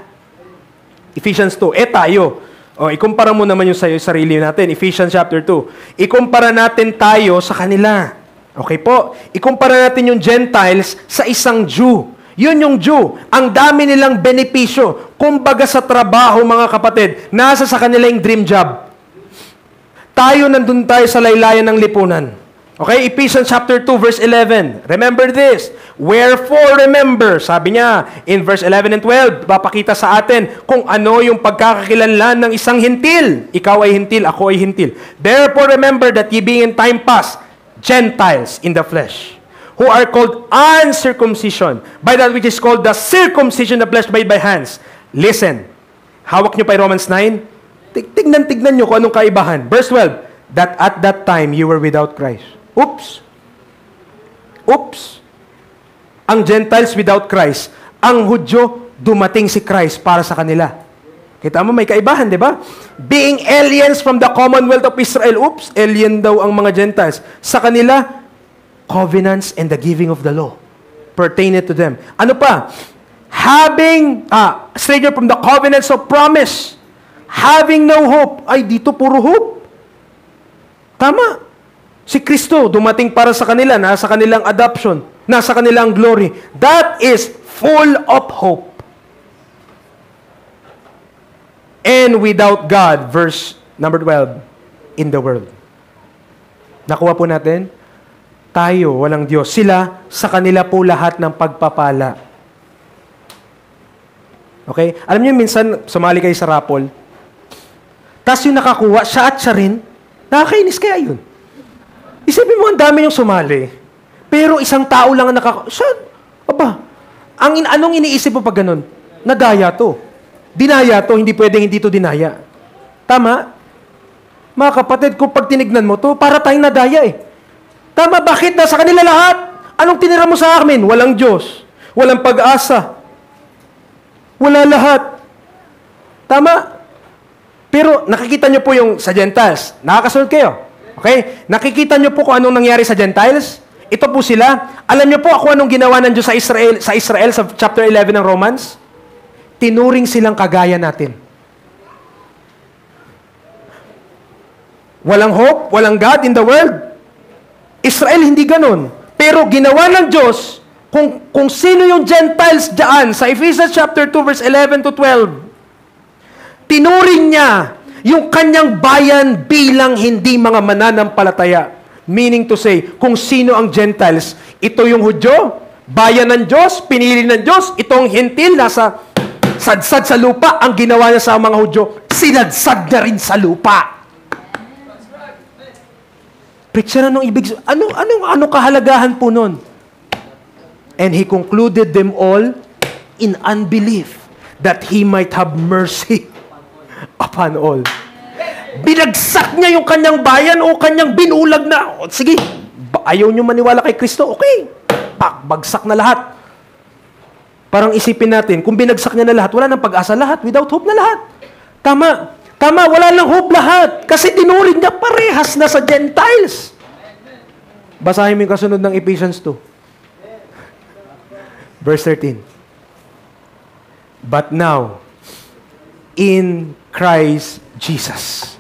Ephesians 2. Tayo. Ikumpara mo naman yung sarili natin. Ephesians chapter 2. Ikumpara natin tayo sa kanila. Okay po? Ikumpara natin yung Gentiles sa isang Jew. Yun yung Jew. Ang dami nilang benepisyo. Kumbaga sa trabaho, mga kapatid, nasa sa kanila yung dream job. Tayo nandun tayo sa laylayan ng lipunan. Okay, Ephesians chapter 2, verse 11. Remember this. Wherefore remember, sabi niya, in verse 11 and 12, papakita sa atin kung ano yung pagkakakilanlan ng isang hintil. Ikaw ay hintil, ako ay hintil. Therefore remember that ye being in time past, Gentiles in the flesh, who are called uncircumcision, by that which is called the circumcision of the flesh made by hands. Listen, hawak niyo pa yung Romans 9. Tignan niyo kung anong kaibahan. Verse 12, that at that time you were without Christ. Oops. Ang Gentiles without Christ. Ang Hudyo, dumating si Christ para sa kanila. Kita mo, may kaibahan, di ba? Being aliens from the commonwealth of Israel. Oops, alien daw ang mga Gentiles. Sa kanila, covenants and the giving of the law pertained to them. Ano pa? Having, stranger from the covenants of promise. Having no hope. Ay, dito puro hope. Tama. Si Kristo dumating para sa kanila, nasa kanilang adoption, nasa kanilang glory. That is full of hope. And without God, verse number 12, in the world. Nakuha po natin? Tayo, walang Diyos. Sila, sa kanila po lahat ng pagpapala. Okay? Alam niyo, minsan, sumali kayo sa raffle. Tapos yung nakakuha, siya at siya rin, nakakainis kaya yun. Isipin mo, ang dami yung sumali. Pero isang tao lang ang anong iniisip mo pag ganun? Nadaya to. Dinaya to, hindi pwedeng hindi to dinaya. Tama? Mga kapatid, kung pag tinignan mo to, para tayong nadaya eh. Tama, bakit? Nasa kanila lahat. Anong tinira mo sa amin? Walang Diyos. Walang pag-asa. Wala lahat. Tama? Pero nakikita nyo po yung sa Gentiles. Nakakasunod kayo. Okay? Nakikita nyo po kung anong nangyari sa Gentiles? Ito po sila. Alam nyo po kung anong ginawa ng Diyos sa Israel sa chapter 11 ng Romans? Tinuring silang kagaya natin. Walang hope, walang God in the world. Israel hindi ganun. Pero ginawa ng Diyos, kung sino yung Gentiles dyan, sa Ephesians chapter 2 verse 11 to 12, tinuring niya yung kanyang bayan bilang hindi mga mananampalataya. Meaning to say, kung sino ang Gentiles, ito yung Hudyo, bayan ng Diyos, pinili ng Diyos, itong hintil, nasa sadsad sa lupa, ang ginawa niya sa mga Hudyo, sinadsad na rin sa lupa. Preacher, anong kahalagahan po nun? And he concluded them all in unbelief, that he might have mercy upon all. Binagsak niya yung kanyang bayan o kanyang binulag na. Sige, ayaw niyo maniwala kay Kristo? Okay. Bagsak na lahat. Parang isipin natin, kung binagsak niya na lahat, wala nang pag-asa lahat, without hope na lahat. Tama, wala nang hope lahat. Kasi tinuring niya parehas na sa Gentiles. Basahin mo yung kasunod ng Ephesians 2. Verse 13. But now, in Christ Jesus,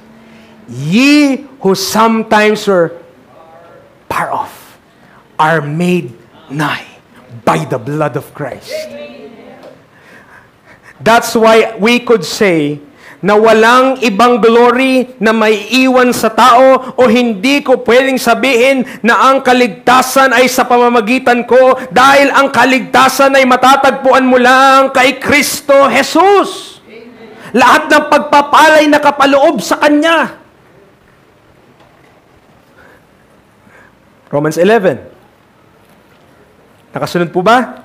ye who sometimes were far off are made nigh by the blood of Christ. That's why we could say na walang ibang glory na may iwan sa tao o hindi ko pwedeng sabihin na ang kaligtasan ay sa pamamagitan ko dahil ang kaligtasan ay matatagpuan mo lang kay Kristo Jesus. Lahat ng pagpapalay nakapaloob sa Kanya. Romans 11. Nakasunod po ba?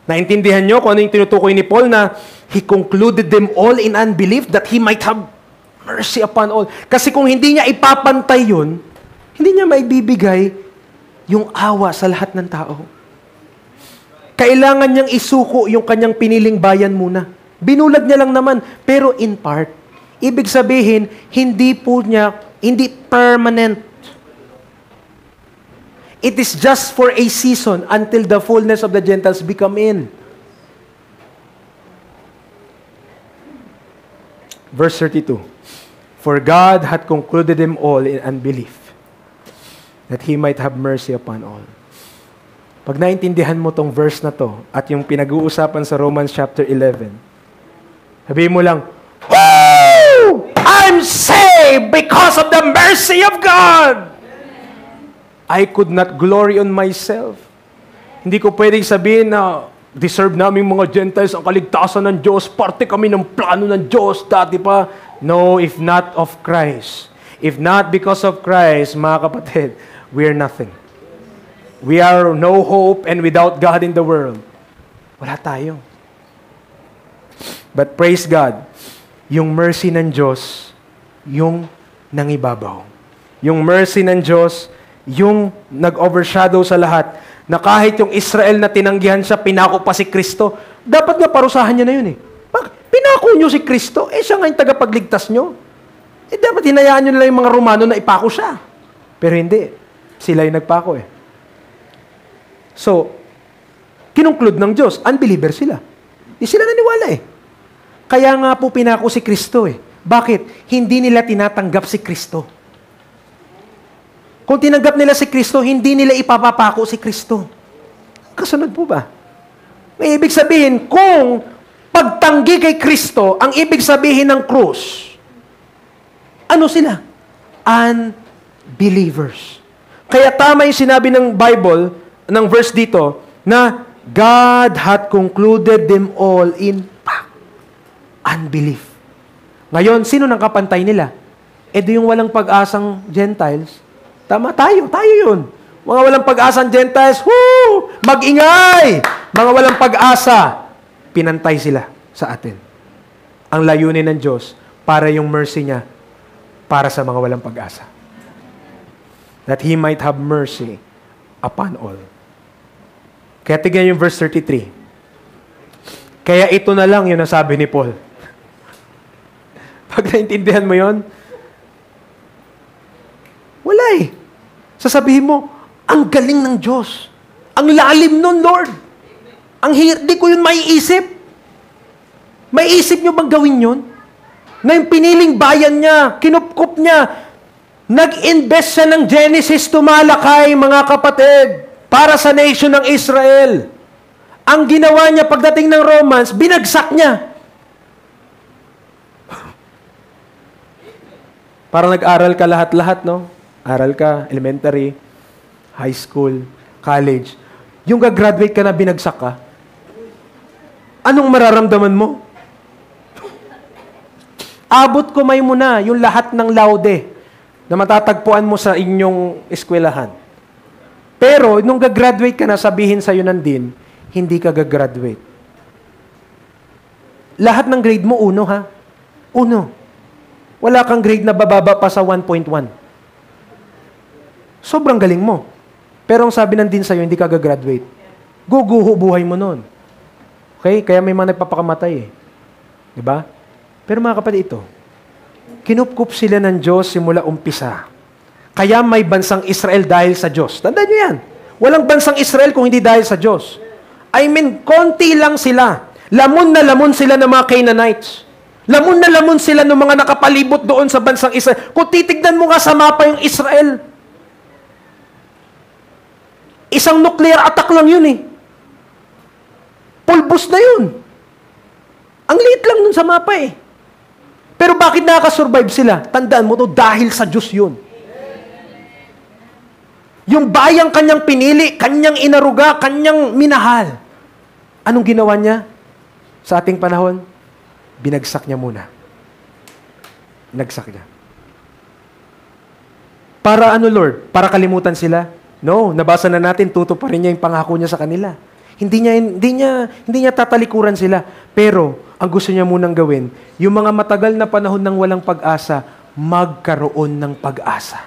Naintindihan nyo kung ano yung tinutukoy ni Paul na he concluded them all in unbelief that he might have mercy upon all. Kasi kung hindi niya ipapantay yun, hindi niya maibibigay yung awa sa lahat ng tao. Kailangan niyang isuko yung kanyang piniling bayan muna. Binulag niya lang naman, pero in part. Ibig sabihin, hindi permanent. It is just for a season until the fullness of the Gentiles become in. Verse 32. For God had concluded them all in unbelief, that He might have mercy upon all. Pag naintindihan mo tong verse na to, at yung pinag-uusapan sa Romans chapter 11, sabihin mo lang, "Woo! I'm saved because of the mercy of God!" I could not glory on myself. Hindi ko pwedeng sabihin na deserve namin mga Gentiles ang kaligtasan ng Diyos. Parte kami ng plano ng Diyos dati pa. No, if not of Christ. If not because of Christ, mga kapatid, we are nothing. We are no hope and without God in the world. Wala tayo. But praise God, yung mercy ng Diyos, yung nangibabaw. Yung mercy ng Diyos, yung nag-overshadow sa lahat, na kahit yung Israel na tinanggihan siya, pinako pa si Kristo, dapat nga parusahan niya na yun eh. Pinako niyo si Kristo, siya nga yung tagapagligtas niyo. Dapat hinayaan niyo nila yung mga Romano na ipako siya. Pero hindi. Sila yung nagpako eh. So, kinunclude ng Diyos, unbeliever sila. Di sila naniwala eh. Kaya nga po pinako si Kristo eh. Bakit? Hindi nila tinatanggap si Kristo. Kung tinanggap nila si Kristo, hindi nila ipapapako si Kristo. Kasunod po ba? May ibig sabihin, kung pagtanggi kay Kristo, ang ibig sabihin ng krus, ano sila? Unbelievers. Kaya tama yung sinabi ng Bible, ng verse dito, na God had concluded them all in unbelief. Ngayon, sino nang kapantay nila? Di yung walang pag-asang Gentiles. Tama tayo yun. Mga walang pag-asang Gentiles, woo! Mag-ingay! Mga walang pag-asa, pinantay sila sa atin. Ang layunin ng Diyos, para yung mercy niya, para sa mga walang pag-asa. That He might have mercy upon all. Kaya tignan yung verse 33. Kaya ito na lang yung nasabi ni Paul. Pag naintindihan mo yun, wala eh. Sasabihin mo, ang galing ng Diyos. Ang lalim nun, Lord. Di ko yun maiisip. Maiisip nyo bang gawin yun? Na yung piniling bayan niya, kinupkup niya, nag-invest siya ng Genesis to Malakay, mga kapatid, para sa nation ng Israel. Ang ginawa niya pagdating ng Romans, binagsak niya. Parang nag-aral ka lahat-lahat, no? Aral ka, elementary, high school, college. Yung gagraduate ka na, binagsak ka. Anong mararamdaman mo? Abot ko may mo na yung lahat ng laude na matatagpuan mo sa inyong eskwelahan. Pero, nung gagraduate ka na, sabihin sa'yo ng din, hindi ka gagraduate. Lahat ng grade mo, 1 ha? 1. Wala kang grade na bababa pa sa 1.1. Sobrang galing mo. Pero ang sabi ng din sa'yo, hindi ka gagraduate. Guguho buhay mo nun. Okay? Kaya may mga nagpapakamatay eh. Diba? Pero mga kapatid, ito, kinupkup sila ng Diyos simula umpisa. Kaya may bansang Israel dahil sa Diyos. Tandaan nyo yan. Walang bansang Israel kung hindi dahil sa Diyos. I mean, konti lang sila. Lamon na lamon sila ng mga Canaanites. Lamon na lamon sila ng mga nakapalibot doon sa bansang Israel. Kung titignan mo nga sa mapa yung Israel, isang nuclear attack lang yun eh. Pulbos na yun. Ang liit lang nun sa mapa eh. Pero bakit nakakasurvive sila? Tandaan mo to, dahil sa Diyos yun. Yung bayang kanyang pinili, kanyang inaruga, kanyang minahal. Anong ginawa niya sa ating panahon? Binagsak niya muna. Binagsak niya. Para ano, Lord? Para kalimutan sila? No, nabasa na natin, tutuparin niya yung pangako niya sa kanila. Hindi niya tatalikuran sila. Pero, ang gusto niya munang gawin, yung mga matagal na panahon ng walang pag-asa, magkaroon ng pag-asa.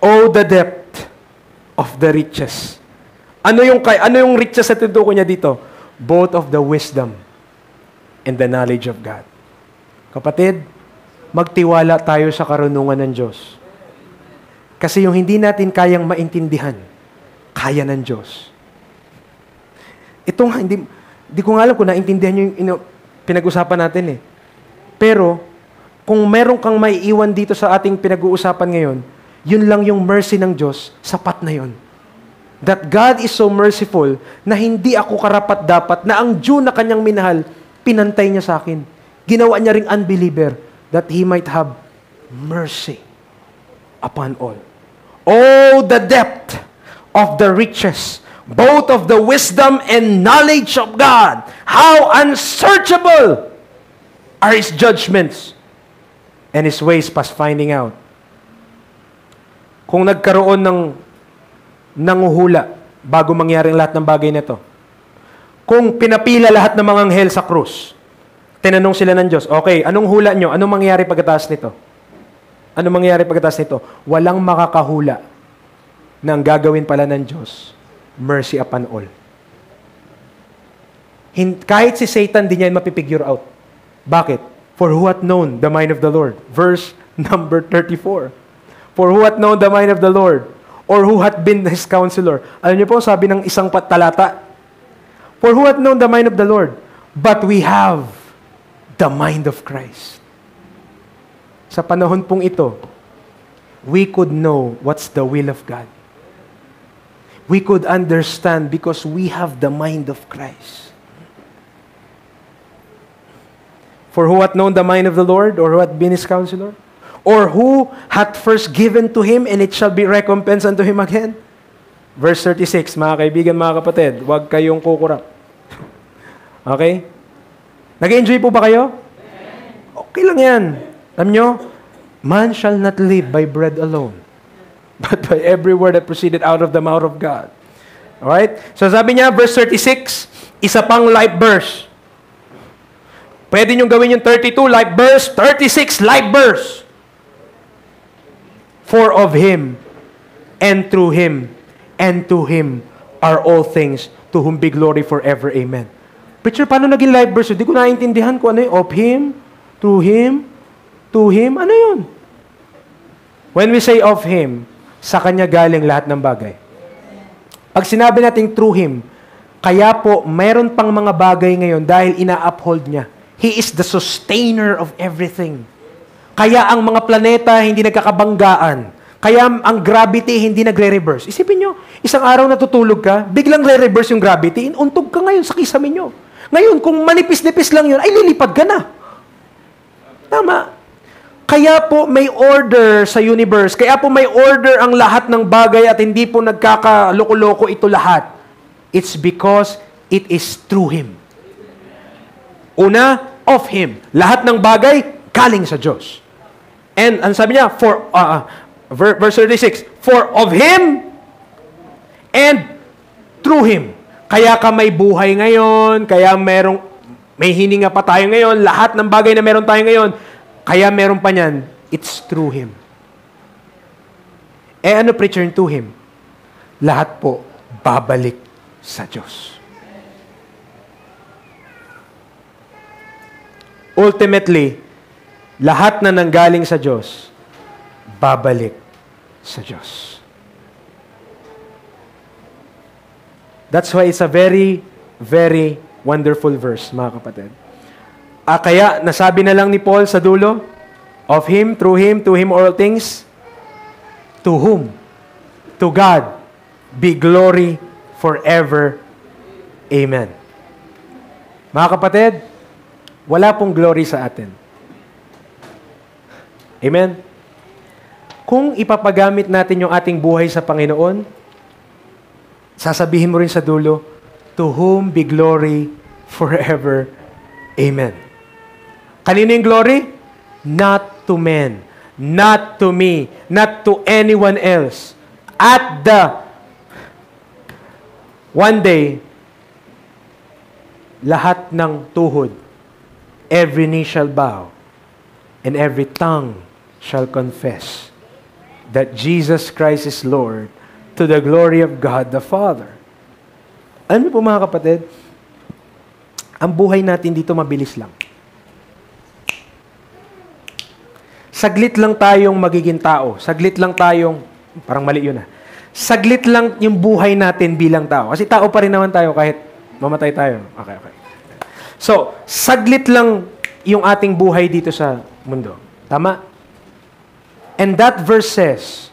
Oh, the depth of the riches. Ano yung riches na tinutukoy niya dito? Both of the wisdom and the knowledge of God. Kapatid, magtiwala tayo sa karunungan ng Diyos. Kasi yung hindi natin kayang maintindihan, kaya ng Diyos. Ito nga, hindi ko nga alam kung naintindihan nyo yung pinag-usapan natin eh. Pero, kung meron kang maiiwan dito sa ating pinag-uusapan ngayon, yun lang yung mercy ng Diyos, sapat na yun. That God is so merciful na hindi ako karapat-dapat na ang Jew na kanyang minahal, pinantay niya sa akin. Ginawa niya ring unbeliever that He might have mercy upon all. Oh, the depth of the riches, both of the wisdom and knowledge of God. How unsearchable are His judgments and His ways past finding out. Kung nagkaroon ng nanguhula bago mangyari ang lahat ng bagay na ito, kung pinapila lahat ng mga anghel sa krus, tinanong sila ng Diyos, okay, anong hula nyo? Anong mangyari pagkatapos nito? Anong mangyari pagkatapos nito? Walang makakahula na ang gagawin pala ng Diyos, mercy upon all. Kahit si Satan, di niya mapipigure out. Bakit? For who hath known the mind of the Lord? Verse number 34. For who hath known the mind of the Lord? Or who hath been His counselor? Alam niyo po, sabi ng isang talata, for who hath known the mind of the Lord? But we have the mind of Christ. Sa panahon pong ito, we could know what's the will of God. We could understand because we have the mind of Christ. For who hath known the mind of the Lord, or who hath been His counselor? Or who hath first given to Him, and it shall be recompensed unto Him again? Verse 36, mga kaibigan, mga kapatid, huwag kayong kukurap. Okay? Nag-enjoy po ba kayo? Okay lang yan. Alam nyo, man shall not live by bread alone, but by every word that proceeded out of the mouth of God. Alright? So sabi niya, verse 36, isa pang life verse. Pwede nyo gawin yung 32 life verse, 36 life verse. For of Him, and through Him, and to Him are all things, to whom be glory forever. Amen. Preacher, paano naging life verse? Hindi ko naintindihan kung ano yun. Of Him, through Him, to Him. Ano yun? When we say of Him, sa Kanya galing lahat ng bagay. Pag sinabi natin through Him, kaya po, mayroon pang mga bagay ngayon dahil ina-uphold niya. He is the sustainer of everything. Kaya ang mga planeta hindi nagkakabanggaan. Kaya ang gravity hindi nagre-reverse. Isipin nyo, isang araw natutulog ka, biglang re-reverse yung gravity, untog ka ngayon sa kisame nyo. Ngayon, kung manipis-nipis lang yun, ay lilipad ka na. Tama. Kaya po may order sa universe. Kaya po may order ang lahat ng bagay at hindi po nagkakaloko-loko ito lahat. It's because it is through Him. Una, of Him. Lahat ng bagay, galing sa Diyos. And ang sabi niya, verse 36, for of Him and through Him. Kaya ka may buhay ngayon, kaya may hininga pa tayo ngayon, lahat ng bagay na meron tayo ngayon, kaya meron pa niyan, it's through Him. Ano preacher to Him? Lahat po, babalik sa Diyos. Ultimately, lahat na nanggaling sa Diyos, babalik sa Diyos. That's why it's a very, very wonderful verse, mga kapatid. Kaya, nasabi na lang ni Paul sa dulo, of Him, through Him, to Him all things, to whom To God be glory forever. Amen. Mga kapatid, wala pong glory sa atin. Amen? Kung ipapagamit natin yung ating buhay sa Panginoon, sasabihin mo rin sa dulo, to whom be glory forever. Amen. Kanino yung glory? Not to men, not to me, not to anyone else. At one day, lahat ng tuhod, every knee shall bow, and every tongue shall confess that Jesus Christ is Lord, to the glory of God the Father. Alam niyo po mga kapatid, ang buhay natin dito mabilis lang. Saglit lang tayong magiging tao. Saglit lang tayong, parang mali yun ah. Saglit lang yung buhay natin bilang tao. Kasi tao pa rin naman tayo kahit mamatay tayo. Okay. So, saglit lang yung ating buhay dito sa mundo. Tama? And that verse says,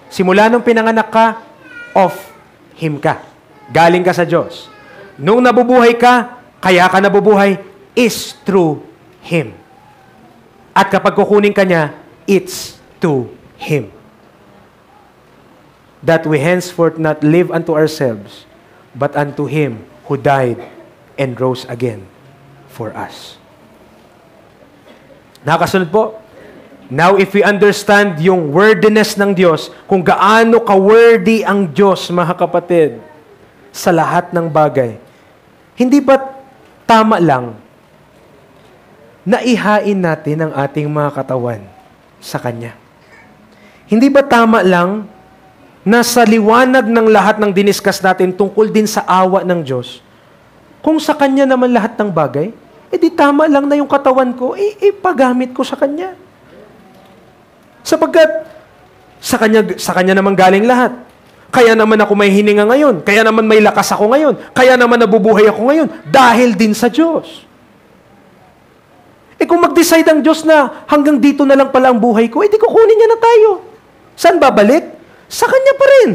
simula nung pinanganak ka, of Him ka. Galing ka sa Diyos. Nung nabubuhay ka, kaya ka nabubuhay, is through Him. At kapag kukunin ka niya, it's to Him. That we henceforth not live unto ourselves, but unto Him who died and rose again for us. Nakasunod po? Now, if we understand yung worthiness ng Diyos, kung gaano ka-worthy ang Diyos, mga kapatid, sa lahat ng bagay, hindi ba tama lang na ihain natin ang ating mga katawan sa Kanya? Hindi ba tama lang na sa liwanag ng lahat ng diniskas natin tungkol din sa awa ng Diyos, kung sa Kanya naman lahat ng bagay, di tama lang na yung katawan ko, ipagamit ko sa Kanya. Sapagkat sa Kanya naman galing lahat. Kaya naman ako may hininga ngayon. Kaya naman may lakas ako ngayon. Kaya naman nabubuhay ako ngayon. Dahil din sa Diyos. Kung mag-decide ang Diyos na hanggang dito na lang pala ang buhay ko, di kukunin niya na tayo. Saan babalik? Sa Kanya pa rin.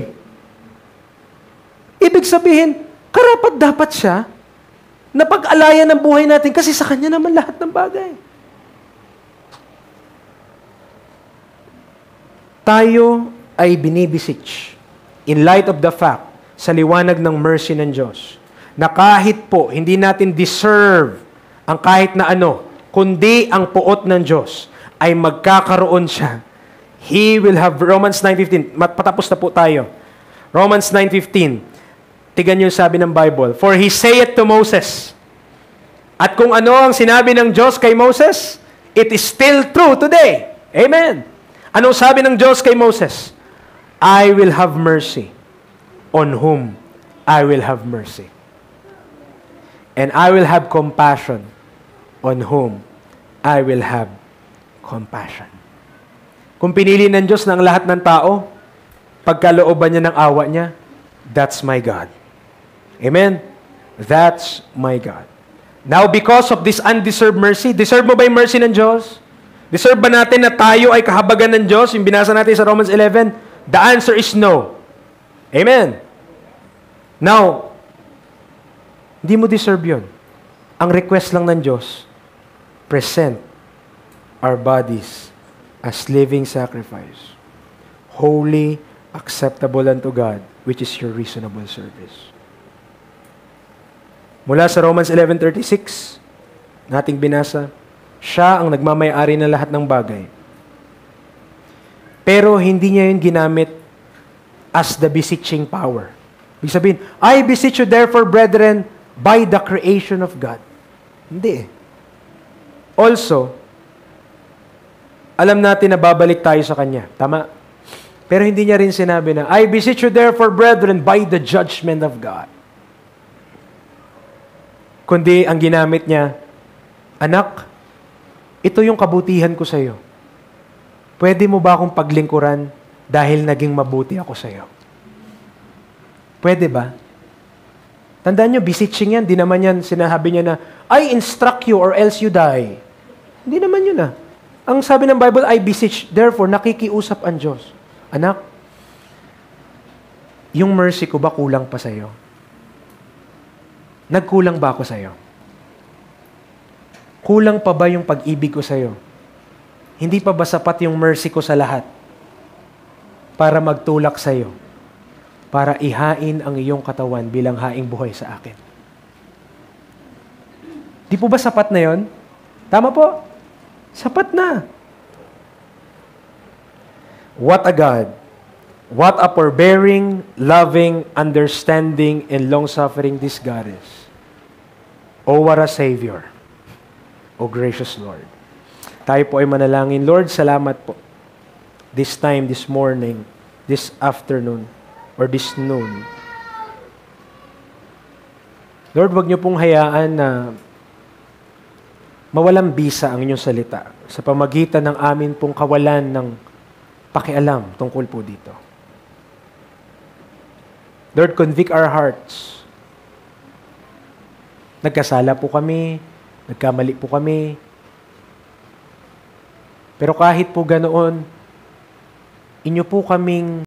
Ibig sabihin, karapat dapat siya na pag-alayan ng buhay natin kasi sa Kanya naman lahat ng bagay. Tayo ay binibisich in light of the fact sa liwanag ng mercy ng Diyos na kahit po hindi natin deserve ang kahit na ano, kundi ang puot ng Diyos ay magkakaroon siya. He will have, Romans 9:15, patapos na po tayo. Romans 9:15, tigan niyo sabi ng Bible, for He saith to Moses, at kung ano ang sinabi ng Diyos kay Moses, it is still true today. Amen. Anong sabi ng Diyos kay Moses? I will have mercy on whom I will have mercy. And I will have compassion on whom I will have compassion. Kung pinili ng Diyos ng lahat ng tao, pagkalooban niya ng awa niya, that's my God. Amen? That's my God. Now, because of this undeserved mercy, deserve mo ba yung mercy ng Diyos? Deserve ba natin na tayo ay kahabagan ng Diyos? Yung binasa natin sa Romans 11, the answer is no. Amen. Now, hindi mo deserve yun. Ang request lang ng Diyos, present our bodies as living sacrifice, holy, acceptable unto God, which is your reasonable service. Mula sa Romans 11:36, nating binasa, siya ang nagmamay-ari ng lahat ng bagay. Pero hindi niya yun ginamit as the beseeching power. Ibig sabihin, I beseech you therefore, brethren, by the creation of God. Hindi. Also, alam natin na babalik tayo sa Kanya. Tama? Pero hindi niya rin sinabi na, I beseech you therefore, brethren, by the judgment of God. Kundi ang ginamit niya, anak, ito yung kabutihan ko sa iyo. Pwede mo ba akong paglingkuran dahil naging mabuti ako sa iyo? Pwede ba? Tandaan nyo, beseeching yan. Di naman yan, sinasabi niya na, I instruct you or else you die. Hindi naman yun ah. Ang sabi ng Bible, I beseech. Therefore, nakikiusap ang Diyos. Anak, yung mercy ko ba kulang pa sa'yo? Nagkulang ba ako sa'yo? Kulang pa ba yung pag-ibig ko sa'yo? Hindi pa ba sapat yung mercy ko sa lahat para magtulak sa'yo? Para ihain ang iyong katawan bilang haing buhay sa akin? Di po ba sapat na yon? Tama po? Sapat na. What a God. What a forbearing, loving, understanding, and long-suffering this God is. Oh, what a Savior. Oh, gracious Lord. Tayo po ay manalangin. Lord, salamat po. This time, this morning, this afternoon, or this noon. Lord, wag niyo pong hayaan na mawalang bisa ang inyong salita sa pamagitan ng amin pong kawalan ng pakialam tungkol po dito. Lord, convict our hearts. Nagkasala po kami, nagkamali po kami. Pero kahit po ganoon, inyo po kaming